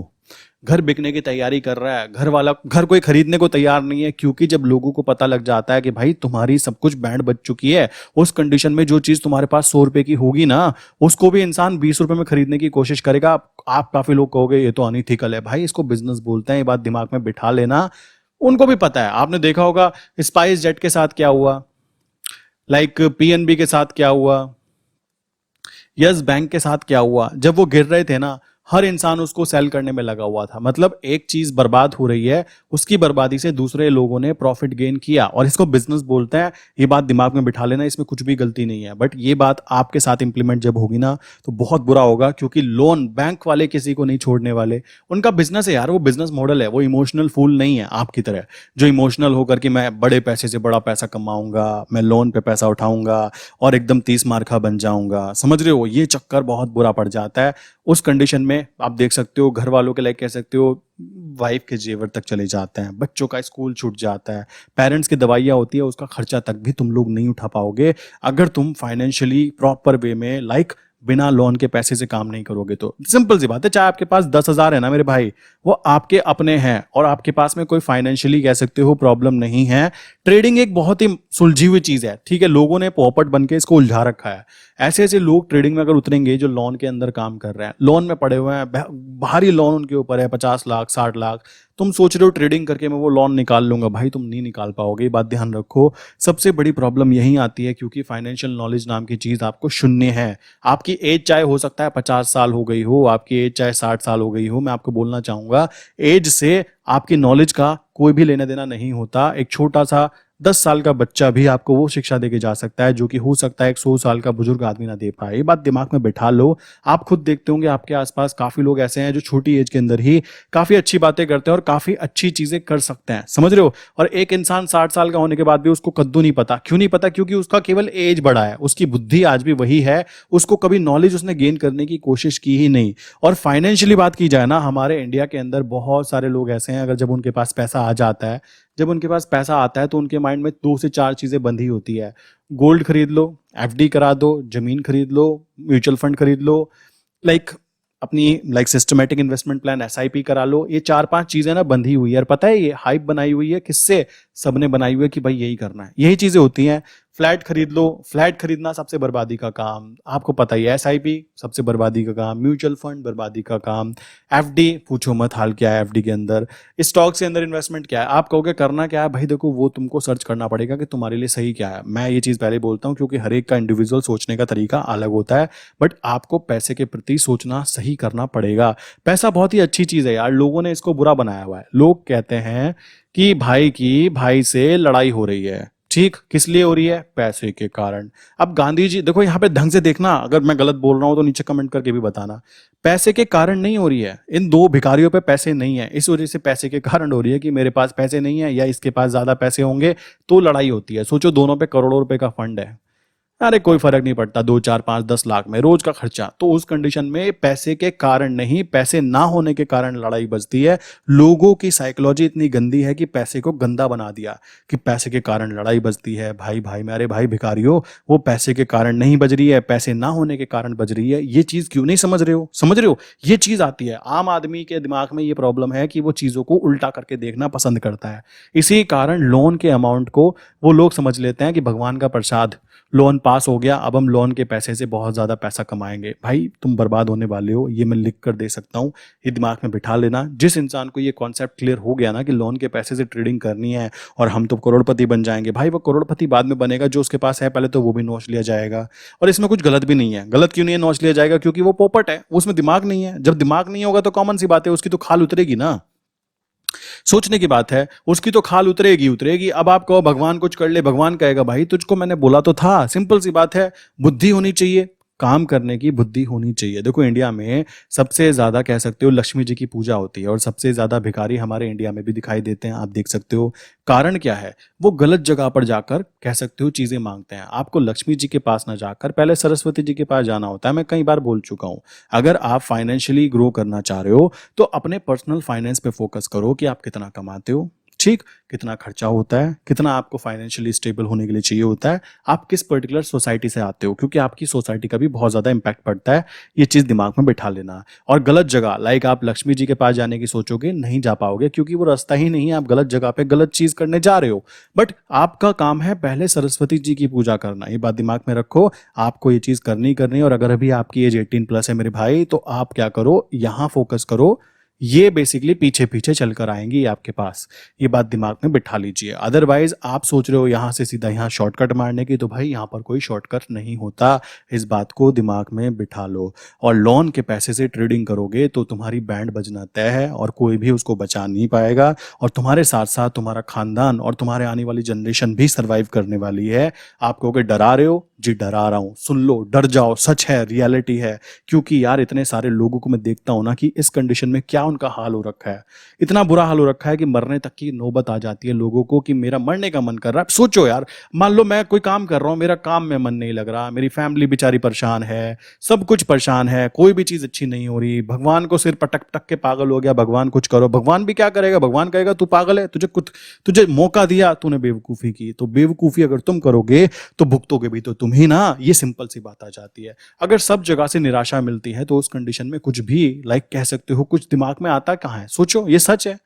घर बिकने की तैयारी कर रहा है, घर कोई खरीदने को तैयार नहीं है, क्योंकि जब लोगों को पता लग जाता है कि भाई तुम्हारी सब कुछ बैंड बज चुकी है, उस कंडीशन में जो चीज तुम्हारे पास 100 रुपए की होगी ना उसको भी इंसान 20 रुपए में खरीदने की कोशिश करेगा। आप काफी लोग कहोगे ये तो अनइथिकल है। भाई इसको बिजनेस बोलते हैं, ये बात दिमाग में बिठा लेना। उनको भी पता है, आपने देखा होगा स्पाइस जेट के साथ क्या हुआ, पीएनबी के साथ क्या हुआ, यस बैंक के साथ क्या हुआ। जब वो गिर रहे थे ना, हर इंसान उसको सेल करने में लगा हुआ था। मतलब एक चीज बर्बाद हो रही है, उसकी बर्बादी से दूसरे लोगों ने प्रॉफिट गेन किया, और इसको बिजनेस बोलते हैं। ये बात दिमाग में बिठा लेना, इसमें कुछ भी गलती नहीं है। बट ये बात आपके साथ इंप्लीमेंट जब होगी ना, तो बहुत बुरा होगा, क्योंकि लोन बैंक वाले किसी को नहीं छोड़ने वाले। उनका बिजनेस है यार, वो बिजनेस मॉडल है, वो इमोशनल फूल नहीं है आपकी तरह, जो इमोशनल होकर कि मैं बड़े पैसे से बड़ा पैसा कमाऊंगा, मैं लोन पे पैसा उठाऊंगा और एकदम 30 मार्का बन जाऊंगा। समझ रहे हो, ये चक्कर बहुत बुरा पड़ जाता है। उस कंडीशन में आप देख सकते हो, घर वालों के लिए कह सकते हो, वाइफ के जेवर तक चले जाते हैं, बच्चों का स्कूल छूट जाता है, पेरेंट्स की दवाइयाँ होती है, उसका खर्चा तक भी तुम लोग नहीं उठा पाओगे अगर तुम फाइनेंशियली प्रॉपर वे में बिना लोन के पैसे से काम नहीं करोगे। तो सिंपल सी बात है, चाहे आपके पास 10,000 है ना मेरे भाई, वो आपके अपने हैं और आपके पास में कोई फाइनेंशियली कह सकते हो प्रॉब्लम नहीं है। ट्रेडिंग एक बहुत ही सुलझी हुई चीज है, ठीक है, लोगों ने पोपट बन के इसको उलझा रखा है। ऐसे ऐसे लोग ट्रेडिंग में अगर उतरेंगे जो लोन के अंदर काम कर रहे हैं, लोन में पड़े हुए हैं, भारी लोन उनके ऊपर है, 50 लाख 60 लाख, तुम सोच रहे हो ट्रेडिंग करके मैं वो लोन निकाल लूंगा, भाई तुम नहीं निकाल पाओगे, ये बात ध्यान रखो। सबसे बड़ी प्रॉब्लम यही आती है क्योंकि फाइनेंशियल नॉलेज नाम की चीज आपको शून्य है। आपकी एज चाहे हो सकता है 50 साल हो गई हो, आपकी एज चाहे 60 साल हो गई हो, मैं आपको बोलना चाहूंगा एज से आपकी नॉलेज का कोई भी लेना देना नहीं होता। एक छोटा सा 10 साल का बच्चा भी आपको वो शिक्षा देके जा सकता है जो कि हो सकता है एक 100 साल का बुजुर्ग आदमी ना दे पाए। ये बात दिमाग में बैठा लो। आप खुद देखते होंगे आपके आसपास काफी लोग ऐसे हैं जो छोटी एज के अंदर ही काफी अच्छी बातें करते हैं और काफी अच्छी चीजें कर सकते हैं, समझ रहे हो। और एक इंसान 60 साल का होने के बाद भी उसको कद्दू नहीं पता, क्यों नहीं पता? क्योंकि उसका केवल एज बढ़ा है, उसकी बुद्धि आज भी वही है, उसको कभी नॉलेज उसने गेन करने की कोशिश की ही नहीं। और फाइनेंशियली बात की जाए ना, हमारे इंडिया के अंदर बहुत सारे लोग ऐसे हैं, अगर जब उनके पास पैसा आ जाता है, जब उनके पास पैसा आता है तो उनके माइंड में 2 से 4 चीजें बंधी होती है। गोल्ड खरीद लो, एफडी करा दो, जमीन खरीद लो, म्यूचुअल फंड खरीद लो, लाइक अपनी सिस्टमेटिक इन्वेस्टमेंट प्लान एसआईपी करा लो। ये 4-5 चीजें ना बंधी हुई है, और पता है ये हाइप बनाई हुई है किससे? सबने बनाई हुई है कि भाई यही करना है, यही चीजें होती हैं। फ्लैट खरीद लो, फ्लैट खरीदना सबसे बर्बादी का काम, आपको पता ही है। एसआईपी सबसे बर्बादी का काम, म्यूचुअल फंड बर्बादी का काम, एफडी पूछो मत हाल क्या है एफडी के अंदर, स्टॉक के अंदर इन्वेस्टमेंट क्या है। आप कहोगे करना क्या है भाई, देखो वो तुमको सर्च करना पड़ेगा कि तुम्हारे लिए सही क्या है। मैं ये चीज पहले बोलता हूँ क्योंकि हर एक का इंडिविजुअल सोचने का तरीका अलग होता है, बट आपको पैसे के प्रति सोचना सही करना पड़ेगा। पैसा बहुत ही अच्छी चीज है यार, लोगों ने इसको बुरा बनाया हुआ है। लोग कहते हैं कि भाई से लड़ाई हो रही है, ठीक, किस लिए हो रही है? पैसे के कारण। अब गांधी जी देखो, यहाँ पे ढंग से देखना, अगर मैं गलत बोल रहा हूं तो नीचे कमेंट करके भी बताना। पैसे के कारण नहीं हो रही है, इन 2 भिखारियों पे पैसे नहीं है, इस वजह से पैसे के कारण हो रही है कि मेरे पास पैसे नहीं है या इसके पास ज्यादा पैसे होंगे, तो लड़ाई होती है। सोचो दोनों पे करोड़ों रुपए का फंड है, अरे कोई फर्क नहीं पड़ता, 2 4 5 10 लाख में रोज का खर्चा। तो उस कंडीशन में पैसे के कारण नहीं, पैसे ना होने के कारण लड़ाई बजती है। लोगों की साइकोलॉजी इतनी गंदी है कि पैसे को गंदा बना दिया कि पैसे के कारण लड़ाई बजती है। भाई मेरे भाई भिखारियों, वो पैसे के कारण नहीं बज रही है, पैसे ना होने के कारण बज रही है। ये चीज क्यों नहीं समझ रहे हो? समझ रहे हो, ये चीज आती है। आम आदमी के दिमाग में ये प्रॉब्लम है कि वो चीजों को उल्टा करके देखना पसंद करता है। इसी कारण लोन के अमाउंट को वो लोग समझ लेते हैं कि भगवान का प्रसाद, लोन पास हो गया, अब हम लोन के पैसे से बहुत ज्यादा पैसा कमाएंगे। भाई तुम बर्बाद होने वाले हो, ये मैं लिख कर दे सकता हूँ, ये दिमाग में बिठा लेना। जिस इंसान को ये कॉन्सेप्ट क्लियर हो गया ना कि लोन के पैसे से ट्रेडिंग करनी है और हम तो करोड़पति बन जाएंगे, भाई वो करोड़पति बाद में बनेगा, जो उसके पास है पहले तो वो भी नोच लिया जाएगा। और इसमें कुछ गलत भी नहीं है। गलत क्यों नहीं है नोच लिया जाएगा? क्योंकि वो पोपट है, उसमें दिमाग नहीं है। जब दिमाग नहीं होगा तो कॉमन सी बात है, उसकी तो खाल उतरेगी ना, सोचने की बात है, उसकी तो खाल उतरेगी। अब आप कहो भगवान कुछ कर ले, भगवान कहेगा भाई तुझको मैंने बोला तो था। सिंपल सी बात है, बुद्धि होनी चाहिए, काम करने की बुद्धि होनी चाहिए। देखो इंडिया में सबसे ज्यादा कह सकते हो लक्ष्मी जी की पूजा होती है और सबसे ज्यादा भिखारी हमारे इंडिया में भी दिखाई देते हैं, आप देख सकते हो। कारण क्या है? वो गलत जगह पर जाकर कह सकते हो चीजें मांगते हैं। आपको लक्ष्मी जी के पास ना जाकर पहले सरस्वती जी के पास जाना होता है। मैं कई बार बोल चुका हूं, अगर आप फाइनेंशियली ग्रो करना चाह रहे हो तो अपने पर्सनल फाइनेंस पे फोकस करो कि आप कितना कमाते हो, ठीक, कितना खर्चा होता है, कितना आपको फाइनेंशियली स्टेबल होने के लिए चाहिए होता है, आप किस पर्टिकुलर सोसाइटी से आते हो, क्योंकि आपकी सोसाइटी का भी बहुत ज्यादा इंपैक्ट पड़ता है। ये चीज दिमाग में बिठा लेना। और गलत जगह आप लक्ष्मी जी के पास जाने की सोचोगे, नहीं जा पाओगे, क्योंकि वो रास्ता ही नहीं है। आप गलत जगह पे गलत चीज करने जा रहे हो। बट आपका काम है पहले सरस्वती जी की पूजा करना, ये बात दिमाग में रखो। आपको ये चीज करनी और अगर अभी आपकी एज 18+ है मेरे भाई, तो आप क्या करो, यहां फोकस करो, ये बेसिकली पीछे पीछे चलकर आएंगी आपके पास। ये बात दिमाग में बिठा लीजिए। अदरवाइज आप सोच रहे हो यहाँ से सीधा यहाँ शॉर्टकट मारने की, तो भाई यहाँ पर कोई शॉर्टकट नहीं होता। इस बात को दिमाग में बिठा लो। और लोन के पैसे से ट्रेडिंग करोगे तो तुम्हारी बैंड बजना तय है और कोई भी उसको बचा नहीं पाएगा। और तुम्हारे साथ साथ तुम्हारा खानदान और तुम्हारे आने वाली जनरेशन भी सर्वाइव करने वाली है। आप कहोगे डरा रहे हो, जी डरा रहा हूँ, सुन लो, डर जाओ, सच है, रियलिटी है। क्योंकि यार इतने सारे लोगों को मैं देखता हूं ना कि इस कंडीशन में क्या उनका हाल हो रखा है। इतना बुरा हाल हो रखा है कि मरने तक की नौबत आ जाती है लोगों को कि मेरा मरने का मन कर रहा है। सोचो यार, मान लो मैं कोई काम कर रहा हूं, मेरा काम में मन नहीं लग रहा, मेरी फैमिली बेचारी परेशान है, सब कुछ परेशान है, कोई भी चीज अच्छी नहीं हो रही, भगवान को सिर पटक पटक के पागल हो गया, भगवान कुछ करो। भगवान भी क्या करेगा? भगवान कहेगा तू पागल है, तुझे मौका दिया, तूने बेवकूफी की। तो बेवकूफी अगर तुम करोगे तो भुगतोगे भी तो तुम ही ना। ये सिंपल सी बात आ जाती है। अगर सब जगह से निराशा मिलती है तो उस कंडीशन में कुछ भी कह सकते हो, कुछ दिमाग में आता कहाँ है? सोचो, ये सच है,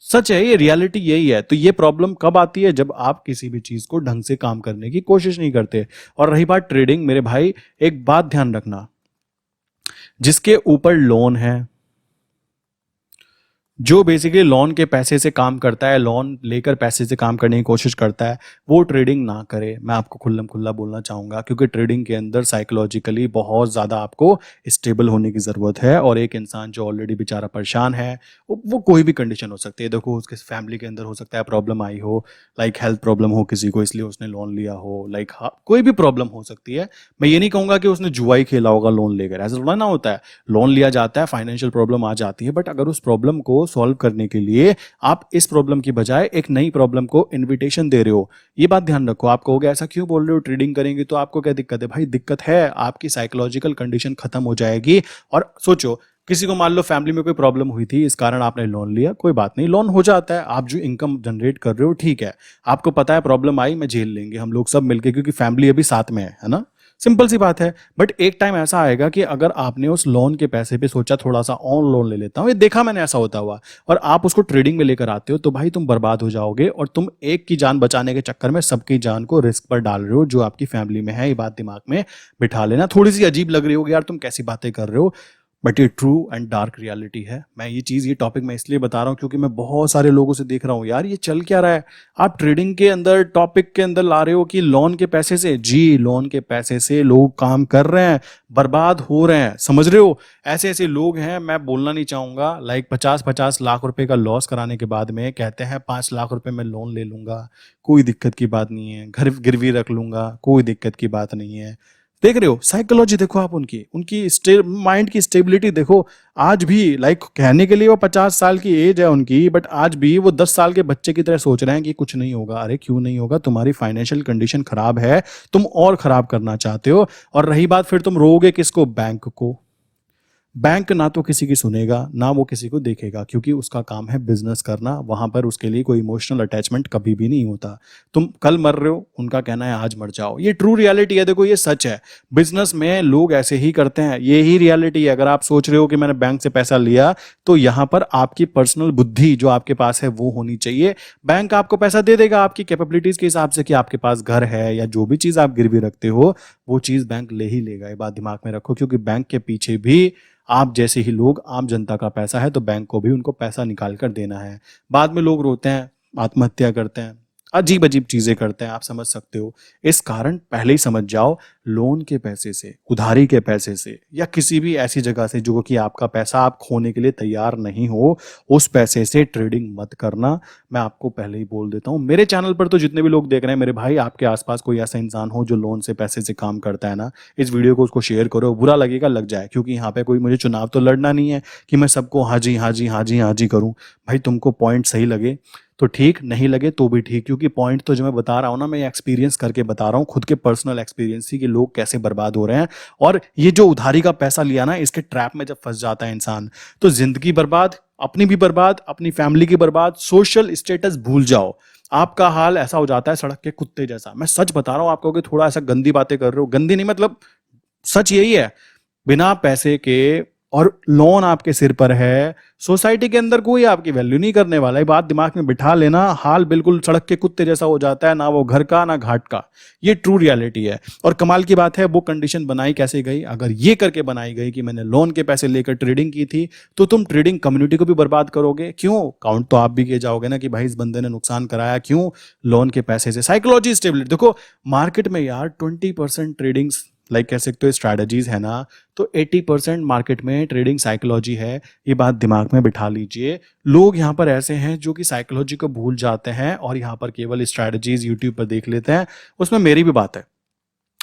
सच है, ये रियलिटी यही है। तो ये प्रॉब्लम कब आती है? जब आप किसी भी चीज को ढंग से काम करने की कोशिश नहीं करते। और रही बात ट्रेडिंग, मेरे भाई एक बात ध्यान रखना, जिसके ऊपर लोन है, जो बेसिकली लोन के पैसे से काम करता है, लोन लेकर पैसे से काम करने की कोशिश करता है, वो ट्रेडिंग ना करे। मैं आपको खुल्लम खुल्ला बोलना चाहूंगा, क्योंकि ट्रेडिंग के अंदर साइकोलॉजिकली बहुत ज़्यादा आपको स्टेबल होने की ज़रूरत है। और एक इंसान जो ऑलरेडी बेचारा परेशान है, वो कोई भी कंडीशन हो सकती है। देखो, उसके फैमिली के अंदर हो सकता है प्रॉब्लम आई हो, हेल्थ प्रॉब्लम हो किसी को, इसलिए उसने लोन लिया हो, कोई भी प्रॉब्लम हो सकती है। मैं ये नहीं कहूँगा कि उसने जुआ ही खेला होगा लोन लेकर, ऐसा थोड़ा ना होता है। लोन लिया जाता है, फाइनेंशियल प्रॉब्लम आ जाती है, बट अगर उस प्रॉब्लम को सॉल्व करने के लिए आप इस प्रॉब्लम की बजाय एक नई प्रॉब्लम को इनविटेशन दे रहे हो, ये बात ध्यान रखो। आप कहोगे ऐसा क्यों बोल रहे हो, ट्रेडिंग करेंगे तो आपको क्या दिक्कत है? भाई दिक्कत है, आपकी साइकोलॉजिकल कंडीशन खत्म हो जाएगी। और सोचो, किसी को मान लो फैमिली में कोई प्रॉब्लम हुई थी, इस कारण आपने लोन लिया, कोई बात नहीं, लोन हो जाता है। आप जो इनकम जनरेट कर रहे हो, ठीक है, आपको पता है प्रॉब्लम आई, मैं झेल लेंगे हम लोग सब मिलके, क्योंकि फैमिली अभी साथ में है ना। सिंपल सी बात है। बट एक टाइम ऐसा आएगा कि अगर आपने उस लोन के पैसे पे सोचा थोड़ा सा और लोन ले लेता हूं, ये देखा मैंने ऐसा होता हुआ, और आप उसको ट्रेडिंग में लेकर आते हो, तो भाई तुम बर्बाद हो जाओगे। और तुम एक की जान बचाने के चक्कर में सबकी जान को रिस्क पर डाल रहे हो, जो आपकी फैमिली में है। ये बात दिमाग में बिठा लेना। थोड़ी सी अजीब लग रही होगी यार, तुम कैसी बातें कर रहे हो, बट ये ट्रू एंड डार्क रियलिटी है। मैं ये टॉपिक मैं इसलिए बता रहा हूँ क्योंकि मैं बहुत सारे लोगों से देख रहा हूँ, यार ये चल क्या रहा है। आप ट्रेडिंग के अंदर टॉपिक के अंदर ला रहे हो कि लोन के पैसे से, जी लोन के पैसे से लोग काम कर रहे हैं, बर्बाद हो रहे हैं, समझ रहे हो? ऐसे ऐसे लोग हैं, मैं बोलना नहीं चाहूंगा, 50-50 लाख रुपए का लॉस कराने के बाद में कहते हैं 5 लाख रुपए मैं लोन ले लूंगा, कोई दिक्कत की बात नहीं है, घर गिरवी रख लूंगा, कोई दिक्कत की बात नहीं है। देख रहे हो साइकोलॉजी? देखो आप उनकी उनकी माइंड की स्टेबिलिटी देखो। आज भी कहने के लिए वो 50 साल की एज है उनकी, बट आज भी वो 10 साल के बच्चे की तरह सोच रहे हैं कि कुछ नहीं होगा। अरे क्यों नहीं होगा? तुम्हारी फाइनेंशियल कंडीशन खराब है, तुम और खराब करना चाहते हो। और रही बात, फिर तुम रोगे किसको? बैंक को। बैंक ना तो किसी की सुनेगा, ना वो किसी को देखेगा, क्योंकि उसका काम है बिजनेस करना। वहां पर उसके लिए कोई इमोशनल अटैचमेंट कभी भी नहीं होता। तुम कल मर रहे हो, उनका कहना है आज मर जाओ। ये ट्रू रियलिटी है, देखो ये सच है। बिजनेस में लोग ऐसे ही करते हैं, ये ही रियलिटी है। अगर आप सोच रहे हो कि मैंने बैंक से पैसा लिया, तो यहां पर आपकी पर्सनल बुद्धि जो आपके पास है वो होनी चाहिए। बैंक आपको पैसा दे देगा आपकी कैपेबिलिटीज के हिसाब से, कि आपके पास घर है या जो भी चीज आप गिरवी रखते हो, वो चीज बैंक ले ही लेगा। ये बात दिमाग में रखो, क्योंकि बैंक के पीछे भी आप जैसे ही लोग, आम जनता का पैसा है, तो बैंक को भी उनको पैसा निकाल कर देना है। बाद में लोग रोते हैं, आत्महत्या करते हैं, अजीब अजीब चीजें करते हैं, आप समझ सकते हो। इस कारण पहले ही समझ जाओ, लोन के पैसे से, उधारी के पैसे से, या किसी भी ऐसी जगह से जो कि आपका पैसा आप खोने के लिए तैयार नहीं हो, उस पैसे से ट्रेडिंग मत करना। मैं आपको पहले ही बोल देता हूं। मेरे चैनल पर तो जितने भी लोग देख रहे हैं, मेरे भाई, आपके आसपास कोई ऐसा इंसान हो जो लोन से पैसे से काम करता है ना, इस वीडियो को उसको शेयर करो। बुरा लगेगा, लग जाए, क्योंकि यहाँ पे कोई मुझे चुनाव तो लड़ना नहीं है कि मैं सबको हाँ जी हाँ जी हाँ जी हाँ जी करूं। भाई तुमको पॉइंट सही लगे तो ठीक, नहीं लगे तो भी ठीक, क्योंकि पॉइंट तो जो मैं बता रहा हूं ना, मैं एक्सपीरियंस करके बता रहा हूं, खुद के पर्सनल एक्सपीरियंस ही, कि लोग कैसे बर्बाद हो रहे हैं। और ये जो उधारी का पैसा लिया ना, इसके ट्रैप में जब फंस जाता है इंसान, तो जिंदगी बर्बाद, अपनी भी बर्बाद, अपनी फैमिली की बर्बाद, सोशल स्टेटस भूल जाओ। आपका हाल ऐसा हो जाता है सड़क के कुत्ते जैसा। मैं सच बता रहा हूं आपको, कि थोड़ा ऐसा गंदी बातें कर रहे हो, गंदी नहीं मतलब सच यही है। बिना पैसे के और लोन आपके सिर पर है, सोसाइटी के अंदर कोई आपकी वैल्यू नहीं करने वाला। ये बात दिमाग में बिठा लेना, हाल बिल्कुल सड़क के कुत्ते जैसा हो जाता है, ना वो घर का ना घाट का। ये ट्रू रियलिटी है। और कमाल की बात है, वो कंडीशन बनाई कैसे गई? अगर ये करके बनाई गई कि मैंने लोन के पैसे लेकर ट्रेडिंग की थी, तो तुम ट्रेडिंग कम्युनिटी को भी बर्बाद करोगे। क्यों? काउंट तो आप भी किए जाओगे ना कि भाई इस बंदे ने नुकसान कराया, क्यों? लोन के पैसे से। साइकोलॉजी स्टेबिलिटी देखो, मार्केट में यार 20% ट्रेडिंग कह सकते हो स्ट्रैटेजीज है ना, तो 80% मार्केट में ट्रेडिंग साइकोलॉजी है। ये बात दिमाग में बिठा लीजिए। लोग यहाँ पर ऐसे हैं जो कि साइकोलॉजी को भूल जाते हैं और यहाँ पर केवल स्ट्रैटेजीज यूट्यूब पर देख लेते हैं। उसमें मेरी भी बात है।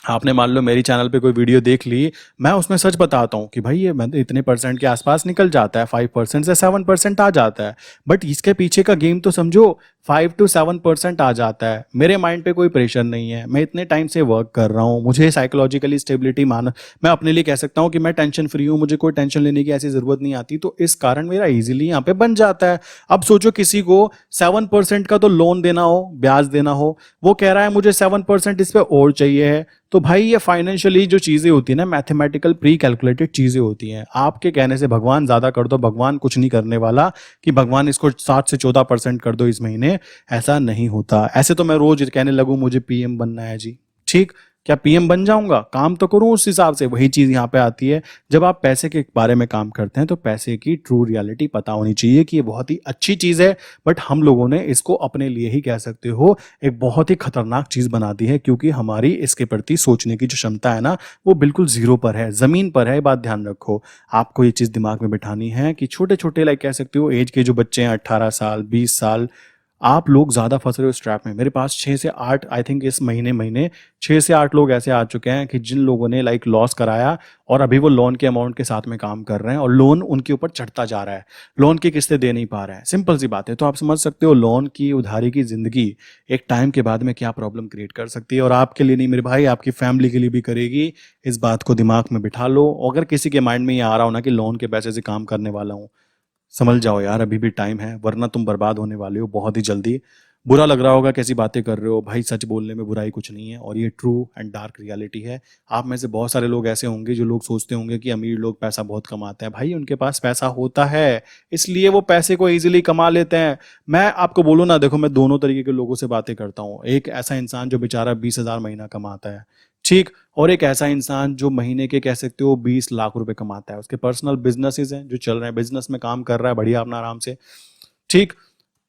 आपने मान लो मेरी चैनल पे कोई वीडियो देख ली, मैं उसमें सच बताता हूँ कि भाई ये मैं इतने परसेंट के आसपास निकल जाता है, 5% से 7% आ जाता है। बट इसके पीछे का गेम तो समझो, 5 to 7% आ जाता है। मेरे माइंड पे कोई प्रेशर नहीं है, मैं इतने टाइम से वर्क कर रहा हूँ, मुझे साइकोलॉजिकली स्टेबिलिटी मैं अपने लिए कह सकता हूँ कि मैं टेंशन फ्री हूँ, मुझे कोई टेंशन लेने की ऐसी जरूरत नहीं आती। तो इस कारण मेरा इजीली यहाँ पे बन जाता है। अब सोचो किसी को 7% का तो लोन देना हो, ब्याज देना हो, वो कह रहा है मुझे 7% इस पे और चाहिए है। तो भाई ये फाइनेंशियली जो चीजें होती है ना, मैथमेटिकल प्री कैलकुलेटेड चीजें होती हैं। आपके कहने से भगवान ज्यादा कर दो, भगवान कुछ नहीं करने वाला कि भगवान इसको 7 से 14% कर दो इस महीने, ऐसा नहीं होता। ऐसे तो मैं रोज कहने लगूं मुझे पीएम बनना है जी, ठीक, क्या पीएम बन जाऊंगा? काम तो करूं उस हिसाब से। वही चीज यहाँ पे आती है, जब आप पैसे के बारे में काम करते हैं तो पैसे की ट्रू रियलिटी पता होनी चाहिए कि ये बहुत ही अच्छी चीज है। बट हम लोगों ने इसको अपने लिए ही कह सकते हो एक बहुत ही खतरनाक चीज बना दी है, क्योंकि हमारी इसके प्रति सोचने की जो क्षमता है ना, वो बिल्कुल जीरो पर है, जमीन पर है। ये बात ध्यान रखो। आपको ये चीज दिमाग में बिठानी है कि छोटे छोटे कह सकते हो एज के जो बच्चे हैं, 18 साल 20 साल, आप लोग ज्यादा फंस रहे हो स्ट्रैप में। मेरे पास 6 से 8 आई थिंक इस महीने 6 से 8 लोग ऐसे आ चुके हैं कि जिन लोगों ने लॉस कराया और अभी वो लोन के अमाउंट के साथ में काम कर रहे हैं और लोन उनके ऊपर चढ़ता जा रहा है, लोन की किस्तें दे नहीं पा रहे हैं। सिंपल सी बात है। तो आप समझ सकते हो लोन की उधारी की जिंदगी एक टाइम के बाद में क्या प्रॉब्लम क्रिएट कर सकती है। और आपके लिए नहीं मेरे भाई, आपकी फैमिली के लिए भी करेगी। इस बात को दिमाग में बिठा लो। अगर किसी के माइंड में ये आ रहा हो ना कि लोन के पैसे से काम करने वाला हूँ, समझ जाओ यार अभी भी टाइम है, वरना तुम बर्बाद होने वाले हो बहुत ही जल्दी। बुरा लग रहा होगा कैसी बातें कर रहे हो भाई, सच बोलने में बुराई कुछ नहीं है और ये ट्रू एंड डार्क रियलिटी है। आप में से बहुत सारे लोग ऐसे होंगे जो लोग सोचते होंगे कि अमीर लोग पैसा बहुत कमाते हैं। भाई उनके पास पैसा होता है, इसलिए वो पैसे को इजीली कमा लेते हैं। मैं आपको बोलूँ ना, देखो मैं दोनों तरीके के लोगों से बातें करता हूँ। एक ऐसा इंसान जो बेचारा 20,000 महीना कमाता है, ठीक, और एक ऐसा इंसान जो महीने के कह सकते हो 20 लाख रुपए कमाता है। उसके पर्सनल बिजनेसेस हैं जो चल रहे हैं, बिजनेस में काम कर रहा है बढ़िया अपना आराम से, ठीक।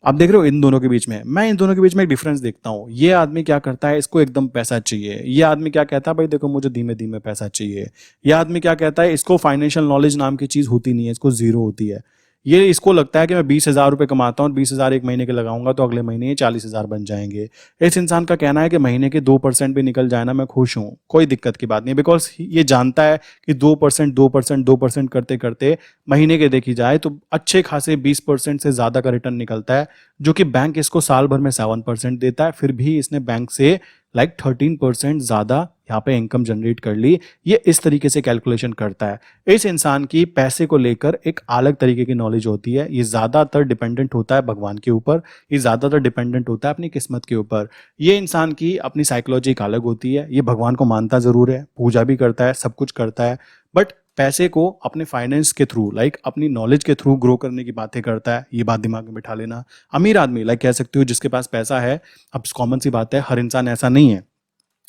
आप देख रहे हो इन दोनों के बीच में, मैं इन दोनों के बीच में एक डिफरेंस देखता हूँ। ये आदमी क्या करता है, इसको एकदम पैसा चाहिए। ये आदमी क्या कहता है, भाई देखो मुझे धीमे धीमे पैसा चाहिए। ये आदमी क्या कहता है, इसको फाइनेंशियल नॉलेज नाम की चीज होती नहीं है, इसको जीरो होती है। ये इसको लगता है कि मैं 20,000 रुपए कमाता हूँ और 20,000 एक महीने के लगाऊंगा तो अगले महीने ये 40,000 बन जाएंगे। इस इंसान का कहना है कि महीने के 2% भी निकल जाए ना मैं खुश हूँ, कोई दिक्कत की बात नहीं। बिकॉज ये जानता है कि 2% 2% 2% करते करते महीने के देखी जाए तो अच्छे खासे 20% से ज्यादा का रिटर्न निकलता है, जो कि बैंक इसको साल भर में 7% देता है। फिर भी इसने बैंक से 13% ज्यादा यहाँ पे इनकम जनरेट कर ली। ये इस तरीके से कैलकुलेशन करता है। इस इंसान की पैसे को लेकर एक अलग तरीके की नॉलेज होती है। ये ज्यादातर डिपेंडेंट होता है भगवान के ऊपर, ये ज्यादातर डिपेंडेंट होता है अपनी किस्मत के ऊपर। ये इंसान की अपनी साइकोलॉजी एक अलग होती है। ये भगवान को मानता जरूर है, पूजा भी करता है, सब कुछ करता है, बट पैसे को अपने फाइनेंस के थ्रू अपनी नॉलेज के थ्रू ग्रो करने की बातें करता है। ये बात दिमाग में बिठा लेना। अमीर आदमी कह सकते हो जिसके पास पैसा है, अब कॉमन सी बात है, हर इंसान ऐसा नहीं है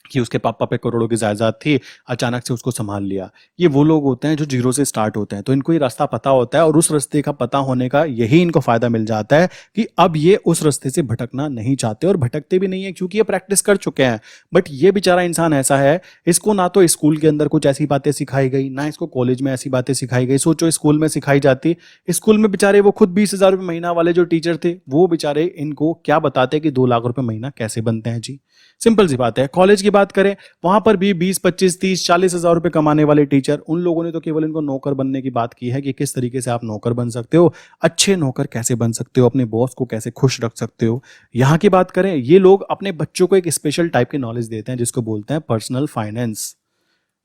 कि उसके पापा पे करोड़ों की जायदाद थी, अचानक से उसको संभाल लिया। ये वो लोग होते हैं जो जीरो से स्टार्ट होते हैं, तो इनको ये रास्ता पता होता है और उस रास्ते का पता होने का यही इनको फायदा मिल जाता है कि अब ये उस रास्ते से भटकना नहीं चाहते और भटकते भी नहीं है क्योंकि ये प्रैक्टिस कर चुके हैं। बट ये बेचारा इंसान ऐसा है, इसको ना तो स्कूल के अंदर कुछ ऐसी बातें सिखाई गई, ना इसको कॉलेज में ऐसी बातें सिखाई गई। सोचो स्कूल में सिखाई जाती, स्कूल में बेचारे वो खुद 20,000 रुपये महीना वाले जो टीचर थे वो बेचारे इनको क्या बताते कि 2 लाख रुपए महीना कैसे बनते हैं जी। सिंपल सी बात है। कॉलेज की बात करें, वहां पर भी 20 25 30 40,000 रुपए कमाने वाले टीचर, उन लोगों ने तो केवल इनको नौकर बनने की बात की है कि किस तरीके से आप नौकर बन सकते हो, अच्छे नौकर कैसे बन सकते हो, अपने बॉस को कैसे खुश रख सकते हो। यहाँ की बात करें, ये लोग अपने बच्चों को एक स्पेशल टाइप की नॉलेज देते हैं जिसको बोलते हैं पर्सनल फाइनेंस।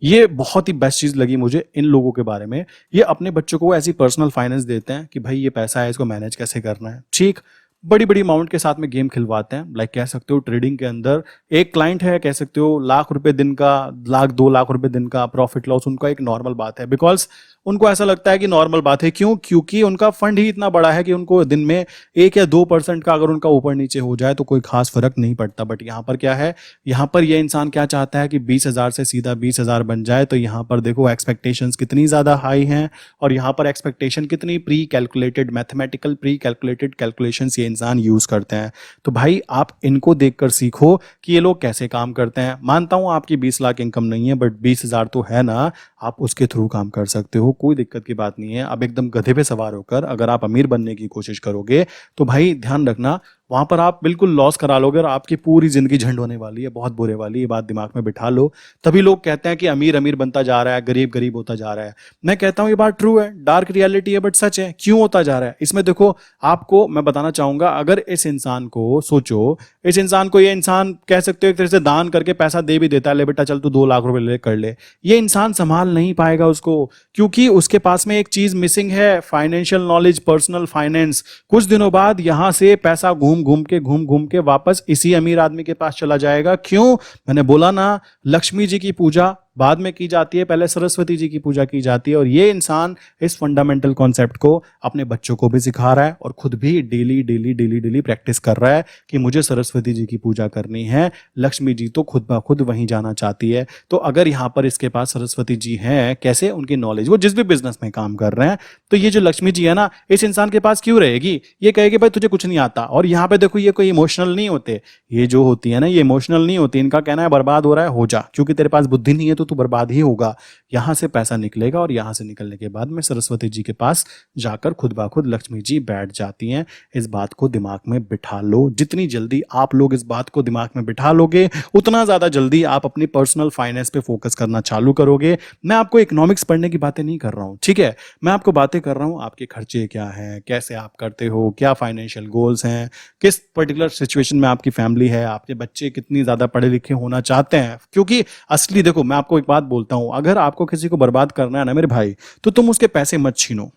ये बहुत ही बेस्ट चीज लगी मुझे इन लोगों के बारे में। ये अपने बच्चों को ऐसी पर्सनल फाइनेंस देते हैं कि भाई ये पैसा है, इसको मैनेज कैसे करना है, ठीक। बड़ी बड़ी अमाउंट के साथ में गेम खिलवाते हैं। लाइक कह सकते हो ट्रेडिंग के अंदर एक क्लाइंट है, कह सकते हो लाख रुपए दिन का, लाख 2 लाख रुपए दिन का प्रॉफिट लॉस उनका एक नॉर्मल बात है, बिकॉज उनको ऐसा लगता है कि नॉर्मल बात है। क्यों? क्योंकि उनका फंड ही इतना बड़ा है कि उनको दिन में 1 या 2% का अगर उनका ऊपर नीचे हो जाए तो कोई खास फर्क नहीं पड़ता। बट यहाँ पर क्या है, यहाँ पर ये इंसान क्या चाहता है कि 20,000 से सीधा 20,000 बन जाए। तो यहाँ पर देखो एक्सपेक्टेशंस कितनी ज्यादा हाई हैं, और यहाँ पर एक्सपेक्टेशन कितनी pre calculated, mathematical pre calculated calculations ये इंसान यूज करते हैं। तो भाई आप इनको देखकर सीखो कि ये लोग कैसे काम करते हैं। मानता हूं आपकी 20 लाख इनकम नहीं है, बट 20,000 तो है ना, आप उसके थ्रू काम कर सकते हो, कोई दिक्कत की बात नहीं है। अब एकदम गधे पे सवार होकर अगर आप अमीर बनने की कोशिश करोगे तो भाई ध्यान रखना, वहां पर आप बिल्कुल लॉस करा लोगे और आपकी पूरी जिंदगी झंड होने वाली है, बहुत बुरे वाली। ये बात दिमाग में बिठा लो। तभी लोग कहते हैं कि अमीर अमीर बनता जा रहा है, गरीब गरीब होता जा रहा है। मैं कहता हूं ये बात ट्रू है, डार्क रियलिटी है, बट सच है। क्यों होता जा रहा है इसमें देखो, आपको मैं बताना चाहूंगा। अगर इस इंसान को सोचो, इस इंसान को, ये इंसान कह सकते हो एक तरह से दान करके पैसा दे भी देता है, ले बेटा चल तू 2 लाख रुपए ले कर ले, ये इंसान संभाल नहीं पाएगा उसको, क्योंकि उसके पास में एक चीज मिसिंग है, फाइनेंशियल नॉलेज, पर्सनल फाइनेंस। कुछ दिनों बाद यहां से पैसा घूम घूम के वापस इसी अमीर आदमी के पास चला जाएगा। क्यों? मैंने बोला ना, लक्ष्मी जी की पूजा बाद में की जाती है, पहले सरस्वती जी की पूजा की जाती है। और ये इंसान इस फंडामेंटल कॉन्सेप्ट को अपने बच्चों को भी सिखा रहा है और खुद भी daily daily daily daily practice कर रहा है कि मुझे सरस्वती जी की पूजा करनी है, लक्ष्मी जी तो खुद ब खुद वहीं जाना चाहती है। तो अगर यहां पर इसके पास सरस्वती जी हैं, कैसे? उनकी नॉलेज, वो जिस भी बिजनेस में काम कर रहे हैं, तो ये जो लक्ष्मी जी है ना, इस इंसान के पास क्यों रहेगी? ये कहेगी भाई तुझे कुछ नहीं आता। और यहां पे देखो, ये कोई इमोशनल नहीं होते, ये जो होती है ना, ये इमोशनल नहीं होती। इनका कहना है बर्बाद हो रहा है, हो जा, क्योंकि तेरे पास बुद्धि नहीं है तो तू बर्बाद ही होगा। यहां से पैसा निकलेगा और यहां से निकलने के बाद में सरस्वती जी के पास जाकर खुद ब खुद लक्ष्मी जी बैठ जाती हैं। इस बात को दिमाग में बिठा लो। जितनी जल्दी आप लोग इस बात को दिमाग में बिठा लोगे, उतना ज्यादा जल्दी आप अपनी पर्सनल फाइनेंस पे फोकस करना चालू करोगे। मैं आपको इकोनॉमिक्स पढ़ने की बातें नहीं कर रहा हूं, ठीक है? मैं आपको बातें कर रहा हूं आपके खर्चे क्या हैं, कैसे आप करते हो, क्या फाइनेंशियल गोल्स हैं, किस पर्टिकुलर सिचुएशन में आपकी फैमिली है, आपके बच्चे कितनी ज्यादा पढ़े लिखे होना चाहते हैं। क्योंकि असली देखो, मैं आपको एक बात बोलता हूं, अगर आपको किसी को बर्बाद करना है ना मेरे भाई, तो तुम उसके पैसे मत छीनो,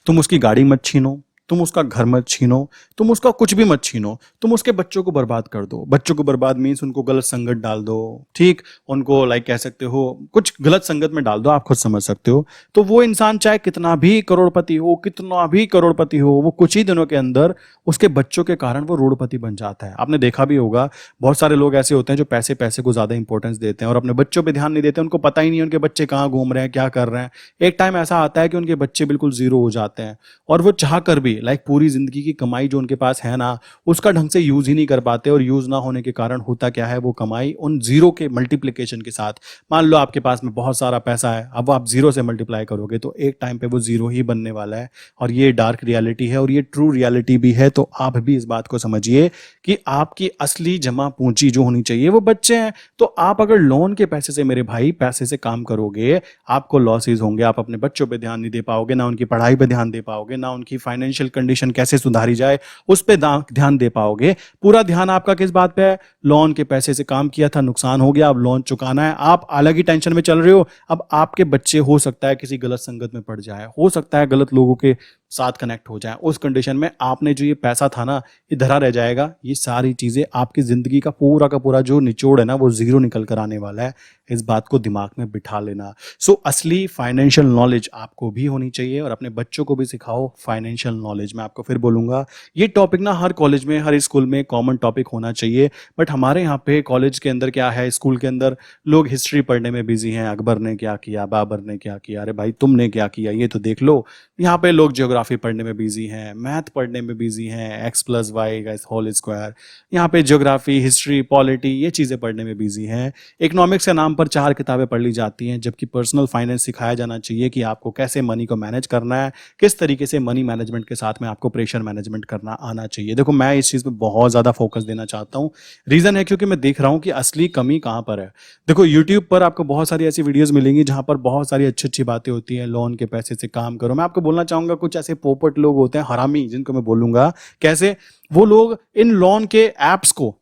तुम उसकी गाड़ी मत छीनो, तुम उसका घर मत छीनो, तुम उसका कुछ भी मत छीनो, तुम उसके बच्चों को बर्बाद कर दो। बच्चों को बर्बाद मीन्स उनको गलत संगत डाल दो, ठीक? उनको लाइक कह सकते हो कुछ गलत संगत में डाल दो, आप खुद समझ सकते हो। तो वो इंसान चाहे कितना भी करोड़पति हो, कितना भी करोड़पति हो, वो कुछ ही दिनों के अंदर उसके बच्चों के कारण वो रोड़पति बन जाता है। आपने देखा भी होगा, बहुत सारे लोग ऐसे होते हैं जो पैसे पैसे को ज्यादा इंपॉर्टेंस देते हैं और अपने बच्चों पे ध्यान नहीं देते। उनको पता ही नहीं उनके बच्चे कहाँ घूम रहे हैं, क्या कर रहे हैं। एक टाइम ऐसा आता है कि उनके बच्चे बिल्कुल जीरो हो जाते हैं और वो चाह कर भी लाइक पूरी जिंदगी की कमाई जो उनके पास है ना, उसका ढंग से यूज ही नहीं कर पाते। और यूज ना होने के कारण होता क्या है, वो कमाई उन जीरो के मल्टीप्लिकेशन के साथ, मान लो आपके पास में बहुत सारा पैसा है, अब आप जीरो से मल्टीप्लाई करोगे तो एक टाइम पे वो जीरो ही बनने वाला है। और ये डार्क रियलिटी है और ये ट्रू रियलिटी भी है। तो आप भी इस बात को समझिए कि आपकी असली जमा पूंजी जो होनी चाहिए वो बच्चे हैं। तो आप अगर लोन के पैसे से मेरे भाई पैसे से काम करोगे, आपको लॉसेस होंगे, आप अपने बच्चों पे ध्यान नहीं दे पाओगे, ना उनकी पढ़ाई पे ध्यान दे पाओगे, ना उनकी फाइनेंशियल कंडीशन कैसे सुधारी जाए उस पे ध्यान दे पाओगे। पूरा ध्यान आपका किस बात पे है? लोन के पैसे से काम किया था, नुकसान हो गया, अब लोन चुकाना है, आप अलग ही टेंशन में चल रहे हो। अब आपके बच्चे हो सकता है किसी गलत संगत में पड़ जाए, हो सकता है गलत लोगों के साथ कनेक्ट हो जाए। उस कंडीशन में आपने जो ये पैसा था ना, ये धरा रह जाएगा। ये सारी चीजें आपकी जिंदगी का पूरा जो निचोड़ है ना, वो जीरो निकल कर आने वाला है। इस बात को दिमाग में बिठा लेना। सो असली फाइनेंशियल नॉलेज आपको भी होनी चाहिए और अपने बच्चों को भी सिखाओ फाइनेंशियल नॉलेज। मैं आपको फिर बोलूंगा, ये टॉपिक ना हर कॉलेज में, हर स्कूल में कॉमन टॉपिक होना चाहिए। बट हमारे यहाँ पे कॉलेज के अंदर क्या है, स्कूल के अंदर लोग हिस्ट्री पढ़ने में बिजी हैं। अकबर ने क्या किया, बाबर ने क्या किया, अरे भाई तुमने क्या किया ये तो देख लो। यहाँ पे लोग ज्योग्राफी पढ़ने में बिजी हैं, मैथ पढ़ने में बिजी हैं, x+y का होल स्क्वायर। यहाँ पे ज्योग्राफी, हिस्ट्री, पॉलिटी, ये चीजें पढ़ने में बिजी हैं। इकोनॉमिक्स के नाम पर 4 किताबें पढ़ ली जाती हैं, जबकि पर्सनल फाइनेंस सिखाया जाना चाहिए कि आपको कैसे मनी को मैनेज करना है, किस तरीके से मनी मैनेजमेंट के साथ में आपको प्रेशर मैनेजमेंट करना आना चाहिए। देखो मैं इस चीज पे बहुत ज्यादा फोकस देना चाहता हूँ। रीजन है क्योंकि मैं देख रहा हूँ कि असली कमी कहाँ पर है। देखो यूट्यूब पर आपको बहुत सारी ऐसी वीडियोस मिलेंगी जहां पर बहुत सारी अच्छी अच्छी बातें होती हैं, लोन के पैसे से काम करो। मैं आपको बोलना चाहूंगा, कुछ ऐसे पोपट लोग होते हैं, हरामी, जिनको मैं बोलूंगा। कैसे? वो लोग इन लोन के एप्स को,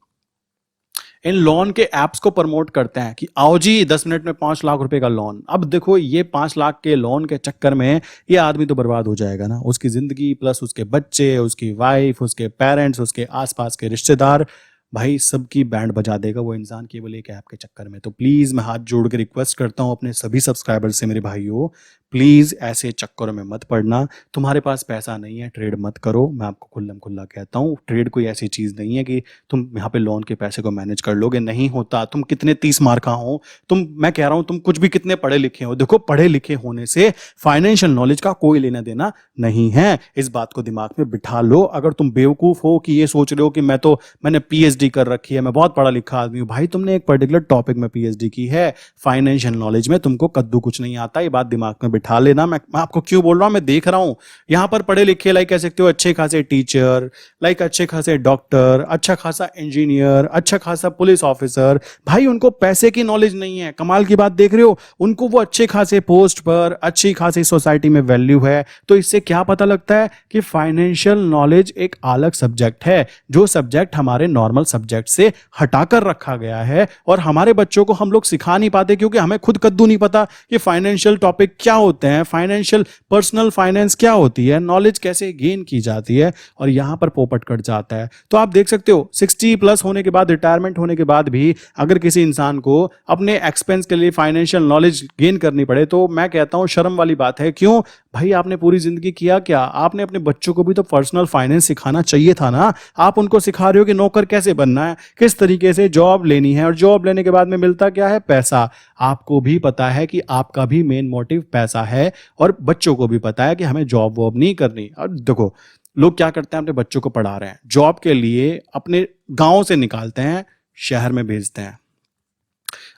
इन लोन के एप्स को प्रमोट करते हैं कि आओ जी 10 मिनट में 5 लाख रुपए का लोन। अब देखो ये 5 लाख के लोन के चक्कर में ये आदमी तो बर्बाद हो जाएगा ना, उसकी जिंदगी प्लस उसके बच्चे, उसकी वाइफ, उसके पेरेंट्स, उसके आसपास के रिश्तेदार, भाई सबकी बैंड बजा देगा वो इंसान केवल एक ऐप के चक्कर में। तो प्लीज मैं हाथ जोड़ के रिक्वेस्ट करता हूं अपने सभी सब्सक्राइबर से, मेरे भाइयों प्लीज ऐसे चक्करों में मत पड़ना। तुम्हारे पास पैसा नहीं है, ट्रेड मत करो। मैं आपको खुल्लम खुल्ला कहता हूँ, ट्रेड कोई ऐसी चीज नहीं है कि तुम यहाँ पे लोन के पैसे को मैनेज कर लोगे, नहीं होता। तुम कितने 30 मार्क का हो, मैं कह रहा हूं तुम कुछ भी कितने पढ़े लिखे हो, देखो पढ़े लिखे होने से फाइनेंशियल नॉलेज का कोई लेना देना नहीं है। इस बात को दिमाग में बिठा लो। अगर तुम बेवकूफ हो कि ये सोच रहे हो कि मैंने पीएचडी कर रखी है, मैं बहुत पढ़ा लिखा आदमी हूं, भाई तुमने एक पर्टिकुलर टॉपिक में पीएचडी की है, फाइनेंशियल नॉलेज में तुमको कद्दू कुछ नहीं आता। ये बात दिमाग में बिठा लेना। मैं आपको क्यों बोल रहा हूं, मैं देख रहा हूं यहां पर पढ़े लिखे, लाइक कह सकते हो अच्छे खासे टीचर, लाइक अच्छे खासे डॉक्टर, अच्छा खासा इंजीनियर, अच्छा खासा पुलिस ऑफिसर, भाई उनको पैसे की नॉलेज नहीं है। कमाल की बात देख रहे हो, उनको वो अच्छे खासे पोस्ट पर, अच्छी खासी सोसाइटी में वैल्यू है। तो इससे क्या पता लगता है कि फाइनेंशियल नॉलेज एक अलग सब्जेक्ट है, जो सब्जेक्ट हमारे नॉर्मल सब्जेक्ट से हटाकर रखा गया है। और हमारे बच्चों को हम लोग सिखा नहीं पाते क्योंकि हमें खुद कद्दू नहीं पता कि फाइनेंशियल टॉपिक क्या होते हैं, फाइनेंशियल पर्सनल फाइनेंस क्या होती है, नॉलेज कैसे गेन की जाती है, और यहां पर पोपट कट जाता है। तो आप देख सकते हो 60 प्लस होने के बाद, रिटायरमेंट होने के बाद भी अगर किसी इंसान को अपने एक्सपेंस के लिए फाइनेंशियल नॉलेज गेन करनी पड़े, तो मैं कहता हूं शर्म वाली बात है। क्यों भाई, आपने पूरी जिंदगी किया क्या? आपने अपने बच्चों को भी तो पर्सनल फाइनेंस सिखाना चाहिए था ना। आप उनको सिखा रहे हो कि नौकर कैसे बनना है, किस तरीके से जॉब लेनी है, और जॉब लेने के बाद में मिलता क्या है? पैसा। आपको भी पता है कि आपका भी मेन मोटिव पैसा है, और बच्चों को भी पता है कि हमें जॉब वॉब नहीं करनी। और देखो लोग क्या करते हैं, अपने बच्चों को पढ़ा रहे हैं, जॉब के लिए अपने गांव से निकालते हैं, शहर में भेजते हैं।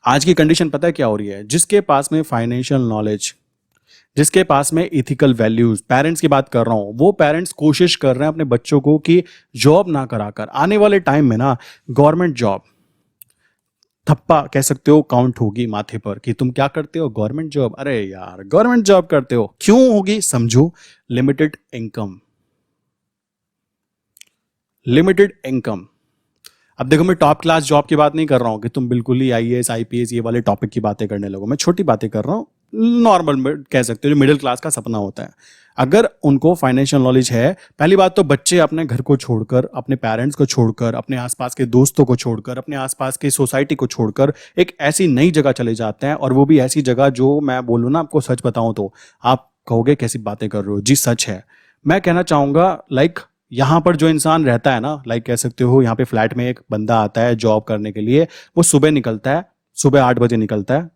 आज की कंडीशन पता है क्या हो रही है? जिसके पास में फाइनेंशियल नॉलेज, जिसके पास में इथिकल वैल्यूज, पेरेंट्स की बात कर रहा हूं, वो पेरेंट्स कोशिश कर रहे हैं अपने बच्चों को कि जॉब ना कराकर आने वाले टाइम में ना गवर्नमेंट जॉब, थप्पा कह सकते हो, काउंट होगी माथे पर कि तुम क्या करते हो, गवर्नमेंट जॉब। अरे यार गवर्नमेंट जॉब करते हो, क्यों होगी? समझो, लिमिटेड इनकम, लिमिटेड इनकम। अब देखो मैं टॉप क्लास जॉब की बात नहीं कर रहा हूं कि तुम बिल्कुल ही आईएएस आईपीएस ये वाले टॉपिक की बातें करने लगो। मैं छोटी बातें कर रहा हूं, नॉर्मल कह सकते हो, जो मिडिल क्लास का सपना होता है। अगर उनको फाइनेंशियल नॉलेज है, पहली बात तो बच्चे अपने घर को छोड़कर, अपने पेरेंट्स को छोड़कर, अपने आसपास के दोस्तों को छोड़कर, अपने आसपास की सोसाइटी को छोड़कर एक ऐसी नई जगह चले जाते हैं, और वो भी ऐसी जगह जो मैं बोलूँ ना, आपको सच बताऊं तो आप कहोगे कैसी बातें कर रहे हो जी, सच है। मैं कहना चाहूंगा लाइक यहाँ पर जो इंसान रहता है ना, लाइक कह सकते हो यहाँ पे फ्लैट में एक बंदा आता है जॉब करने के लिए, वो सुबह निकलता है, सुबह 8 बजे निकलता है,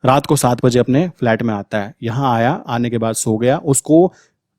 रात को 7 बजे अपने फ्लैट में आता है। यहाँ आया, आने के बाद सो गया, उसको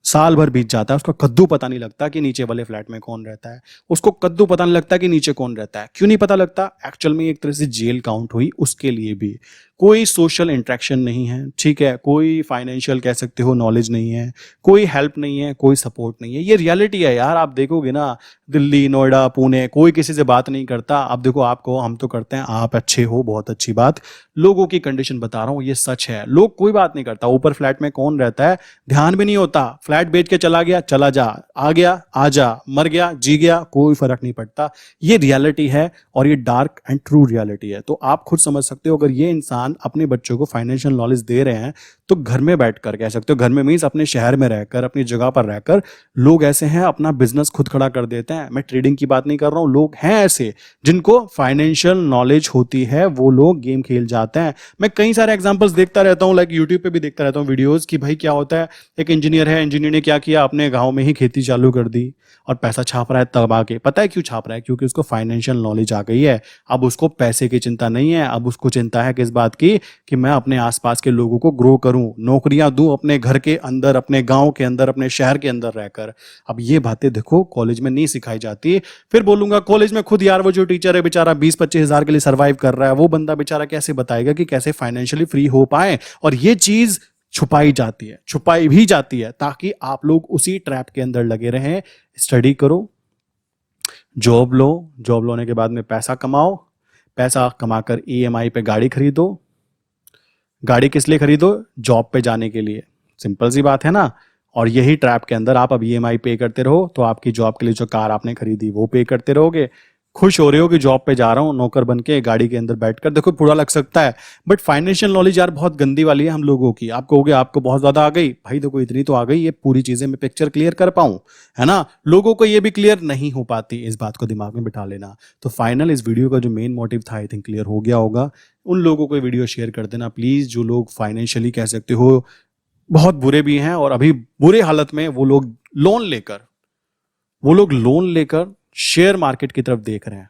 साल भर बीत जाता है, उसको कद्दू पता नहीं लगता कि नीचे वाले फ्लैट में कौन रहता है, उसको कद्दू पता नहीं लगता कि नीचे कौन रहता है। क्यों नहीं पता लगता? एक्चुअल में एक तरह से जेल काउंट हुई उसके लिए भी। कोई सोशल इंटरेक्शन नहीं है, ठीक है, कोई फाइनेंशियल कह सकते हो नॉलेज नहीं है, कोई हेल्प नहीं है, कोई सपोर्ट नहीं है। ये रियलिटी है यार। आप देखोगे ना, दिल्ली, नोएडा, पुणे, कोई किसी से बात नहीं करता। अब देखो आपको हम तो करते हैं, आप अच्छे हो, बहुत अच्छी बात। लोगों की कंडीशन बता रहा हूं, ये सच है। लोग कोई बात नहीं करता, ऊपर फ्लैट में कौन रहता है ध्यान भी नहीं होता। फ्लैट बेच के चला गया, चला जा, आ गया, आ जा, मर गया, जी गया, कोई फर्क नहीं पड़ता। ये रियलिटी है, और ये डार्क एंड ट्रू रियलिटी है। तो आप खुद समझ सकते हो, अगर ये इंसान अपने बच्चों को फाइनेंशियल नॉलेज दे रहे हैं, तो घर में बैठकर, कह सकते हो घर में मींस अपने शहर में रहकर, अपनी जगह पर रहकर, लोग ऐसे हैं अपना बिजनेस खुद खड़ा कर देते हैं। मैं ट्रेडिंग की बात नहीं कर रहा हूं, लोग हैं ऐसे जिनको फाइनेंशियल नॉलेज होती है, वो लोग गेम खेल जाते हैं। मैं कई सारे एग्जांपल्स देखता रहता हूं, लाइक यूट्यूब पे भी देखता रहता हूं वीडियोस कि भाई क्या होता है, एक इंजीनियर है, इंजीनियर ने क्या किया, अपने गांव में ही खेती चालू कर दी और पैसा छाप रहा है तबा के। पता है क्यों छाप रहा है? क्योंकि उसको फाइनेंशियल नॉलेज आ गई है। अब उसको पैसे की चिंता नहीं है, अब उसको चिंता है किस बात की, कि मैं अपने आसपास के लोगों को ग्रो करूं, नौकरियां दूं अपने घर के अंदर, अपने गांव के अंदर, अपने शहर के अंदर रहकर। अब ये बातें देखो कॉलेज में नहीं सिखाई जाती। फिर बोलूंगा कॉलेज में खुद यार, वो जो टीचर है बेचारा 20-25 हजार के लिए सर्वाइव कर रहा है, वो बंदा बेचारा कैसे बताएगा कि कैसे फाइनेंशियली फ्री हो पाए? और ये चीज छुपाई जाती है, छुपाई भी जाती है, ताकि आप लोग उसी ट्रैप के अंदर लगे रहें। स्टडी करो, जॉब लो, जॉब लोने के बाद में पैसा कमाओ, पैसा कमाकर ईएमआई पे गाड़ी खरीदो। गाड़ी किस लिए खरीदो? जॉब पे जाने के लिए। सिंपल सी बात है ना। और यही ट्रैप के अंदर आप अब ईएमआई पे करते रहो, तो आपकी जॉब के लिए जो कार आपने खरीदी वो पे करते रहोगे। खुश हो रहे हो कि जॉब पे जा रहा हूँ नौकर बन के गाड़ी के अंदर बैठकर, देखो बुरा लग सकता है, बट फाइनेंशियल नॉलेज यार बहुत गंदी वाली है हम लोगों की। आप कहोगे आपको बहुत ज्यादा आ गई, भाई देखो इतनी तो आ गई, ये पूरी चीजें मैं पिक्चर क्लियर कर पाऊं, है ना। लोगों को ये भी क्लियर नहीं हो पाती, इस बात को दिमाग में बिठा लेना। तो फाइनल इस वीडियो का जो मेन मोटिव था आई थिंक क्लियर हो गया होगा। उन लोगों को वीडियो शेयर कर देना प्लीज जो लोग फाइनेंशियली कह सकते हो बहुत बुरे भी हैं, और अभी बुरे हालत में वो लोग लोन लेकर शेयर मार्केट की तरफ देख रहे हैं।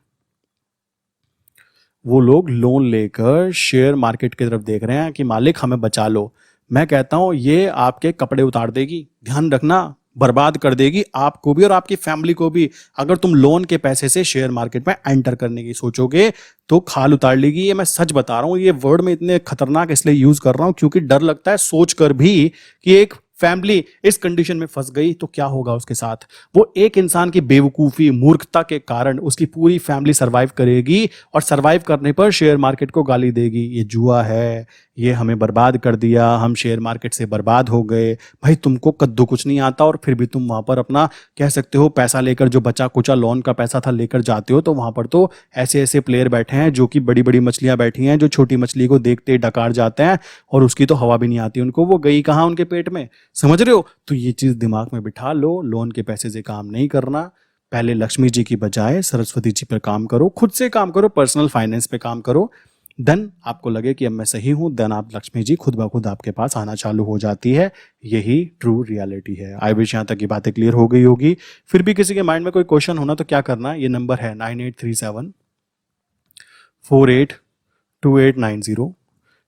वो लोग लोन लेकर शेयर मार्केट की तरफ देख रहे हैं कि मालिक हमें बचा लो। मैं कहता हूं ये आपके कपड़े उतार देगी, ध्यान रखना, बर्बाद कर देगी आपको भी और आपकी फैमिली को भी। अगर तुम लोन के पैसे से शेयर मार्केट में एंटर करने की सोचोगे तो खाल उतार लेगी। ये मैं सच बता रहा हूं, ये वर्ड में इतने खतरनाक इसलिए यूज कर रहा हूं क्योंकि डर लगता है सोचकर भी कि एक फैमिली इस कंडीशन में फंस गई तो क्या होगा उसके साथ। वो एक इंसान की बेवकूफी मूर्खता के कारण उसकी पूरी फैमिली सरवाइव करेगी और सरवाइव करने पर शेयर मार्केट को गाली देगी, ये जुआ है, ये हमें बर्बाद कर दिया, हम शेयर मार्केट से बर्बाद हो गए। भाई तुमको कद्दू कुछ नहीं आता और फिर भी तुम वहां पर अपना कह सकते हो पैसा लेकर, जो बचा कुचा लोन का पैसा था लेकर जाते हो, तो वहां पर तो ऐसे ऐसे प्लेयर बैठे हैं जो कि बड़ी बड़ी मछलियां बैठी हैं जो छोटी मछली को देखते ही डकार जाते हैं और उसकी तो हवा भी नहीं आती उनको, वो गई कहाँ उनके पेट में, समझ रहे हो। तो ये चीज दिमाग में बिठा लो, लोन के पैसे से काम नहीं करना। पहले लक्ष्मी जी की बजाय सरस्वती जी पर काम करो, खुद से काम करो, पर्सनल फाइनेंस पे काम करो। देन आपको लगे कि अब मैं सही हूं, देन आप लक्ष्मी जी खुद ब खुद आपके पास आना चालू हो जाती है। यही ट्रू रियलिटी है। आई विश यहां तक की बातें क्लियर हो गई होगी। फिर भी किसी के माइंड में कोई क्वेश्चन होना तो क्या करना, ये नंबर है 9837482890।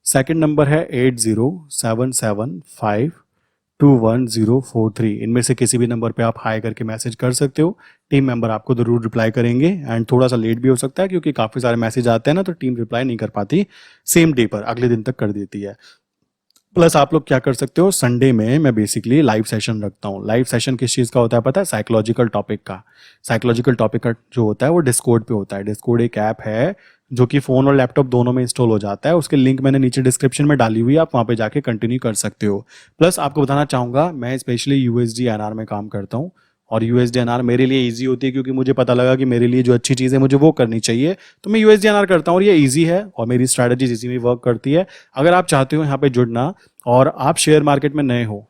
सेकंड नंबर है 8077521043। इनमें से किसी भी नंबर पे आप हाई करके मैसेज कर सकते हो, टीम मेंबर आपको जरूर रिप्लाई करेंगे। एंड थोड़ा सा लेट भी हो सकता है क्योंकि काफी सारे मैसेज आते हैं ना, तो टीम रिप्लाई नहीं कर पाती सेम डे पर, अगले दिन तक कर देती है। प्लस आप लोग क्या कर सकते हो, संडे में मैं बेसिकली लाइव सेशन रखता हूँ। लाइव सेशन किस चीज़ का होता है पता है, साइकोलॉजिकल टॉपिक का। साइकोलॉजिकल टॉपिक का जो होता है वो डिस्कॉर्ड पे होता है। डिस्कॉर्ड एक ऐप है जो कि फोन और लैपटॉप दोनों में इंस्टॉल हो जाता है, उसके लिंक मैंने नीचे डिस्क्रिप्शन में डाली हुई है, आप वहाँ पे जाके कंटिन्यू कर सकते हो। प्लस आपको बताना चाहूँगा मैं स्पेशली यूएसडी एनआर में काम करता हूँ, और यूएसडी एनआर मेरे लिए ईजी होती है क्योंकि मुझे पता लगा कि मेरे लिए जो अच्छी चीज़ है मुझे वो करनी चाहिए, तो मैं यूएसडी एनआर करता हूँ और ये ईजी है और मेरी स्ट्रैटेजीज इसी में वर्क करती है। अगर आप चाहते हो यहाँ पे जुड़ना और आप शेयर मार्केट में नए हो,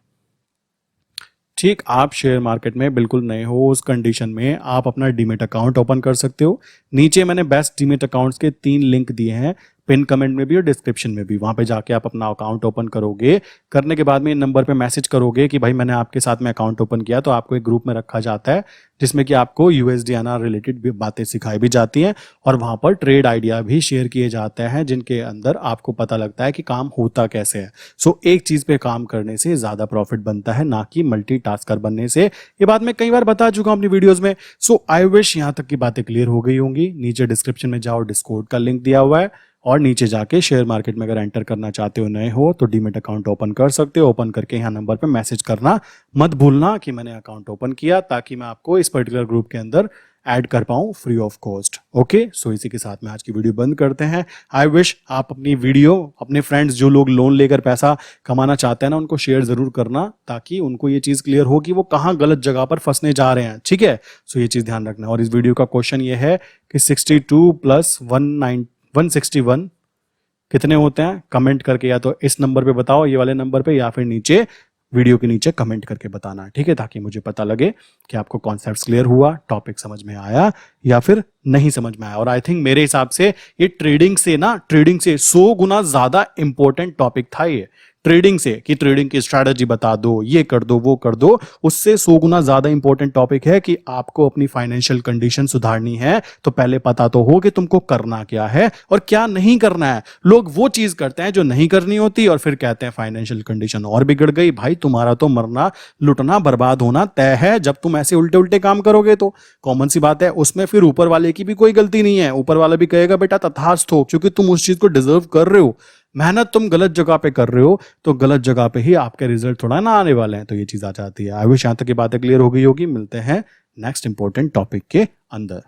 ठीक, आप शेयर मार्केट में बिल्कुल नए हो, उस कंडीशन में आप अपना डीमेट अकाउंट ओपन कर सकते हो। नीचे मैंने बेस्ट डीमेट अकाउंट्स के 3 लिंक दिए हैं, पिन कमेंट में भी और डिस्क्रिप्शन में भी। वहां पे जाके आप अपना अकाउंट ओपन करोगे, करने के बाद में इन नंबर पे मैसेज करोगे कि भाई मैंने आपके साथ में अकाउंट ओपन किया, तो आपको एक ग्रुप में रखा जाता है जिसमें कि आपको यूएसडीएनआर रिलेटेड भी बातें सिखाई भी जाती हैं और वहां पर ट्रेड आइडिया भी शेयर किए जाते हैं जिनके अंदर आपको पता लगता है कि काम होता कैसे है। सो एक चीज पे काम करने से ज्यादा प्रॉफिट बनता है, ना कि मल्टीटास्कर बनने से। ये बात मैं कई बार बता चुका हूं अपनी वीडियोस में। सो आई विश यहां तक की बातें क्लियर हो गई होंगी। नीचे डिस्क्रिप्शन में जाओ, डिस्कॉर्ड का लिंक दिया हुआ है, और नीचे जाके शेयर मार्केट में अगर एंटर करना चाहते हो, नए हो, तो डीमेट अकाउंट ओपन कर सकते हो। ओपन करके यहाँ नंबर पे मैसेज करना मत भूलना कि मैंने अकाउंट ओपन किया, ताकि मैं आपको इस पर्टिकुलर ग्रुप के अंदर ऐड कर पाऊं फ्री ऑफ कॉस्ट। ओके, सो इसी के साथ में आज की वीडियो बंद करते हैं। आई विश आप अपनी वीडियो अपने फ्रेंड्स जो लोग लोन लेकर पैसा कमाना चाहते हैं ना, उनको शेयर जरूर करना, ताकि उनको ये चीज क्लियर हो कि वो कहाँ गलत जगह पर फंसने जा रहे हैं। ठीक है, सो ये चीज ध्यान रखना। और इस वीडियो का क्वेश्चन ये है कि 62 + 161 कितने होते हैं, कमेंट करके या तो इस नंबर पे बताओ, ये वाले नंबर पे, या फिर नीचे वीडियो के नीचे कमेंट करके बताना, ठीक है, ताकि मुझे पता लगे कि आपको कॉन्सेप्ट्स क्लियर हुआ, टॉपिक समझ में आया या फिर नहीं समझ में आया। और आई थिंक मेरे हिसाब से ये ट्रेडिंग से 100 गुना ज्यादा इंपॉर्टेंट टॉपिक था ये। ट्रेडिंग से कि ट्रेडिंग की स्ट्रैटेजी बता दो, ये कर दो, वो कर दो, उससे 100 गुना ज्यादा इंपॉर्टेंट टॉपिक है कि आपको अपनी फाइनेंशियल कंडीशन सुधारनी है तो पहले पता तो हो कि तुमको करना क्या है और क्या नहीं करना है। लोग वो चीज करते हैं जो नहीं करनी होती और फिर कहते हैं फाइनेंशियल कंडीशन और बिगड़ गई। भाई तुम्हारा तो मरना, लुटना, बर्बाद होना तय है जब तुम ऐसे उल्टे उल्टे काम करोगे। तो कॉमन सी बात है, उसमें फिर ऊपर वाले की भी कोई गलती नहीं है। ऊपर वाला भी कहेगा बेटा तथास्तु हो, क्योंकि तुम उस चीज को डिजर्व कर रहे हो। मेहनत तुम गलत जगह पे कर रहे हो तो गलत जगह पे ही आपके रिजल्ट थोड़ा ना आने वाले हैं। तो ये चीज आ जाती है। आई विश यहां तक की बातें क्लियर हो गई होगी। मिलते हैं नेक्स्ट इंपॉर्टेंट टॉपिक के अंदर।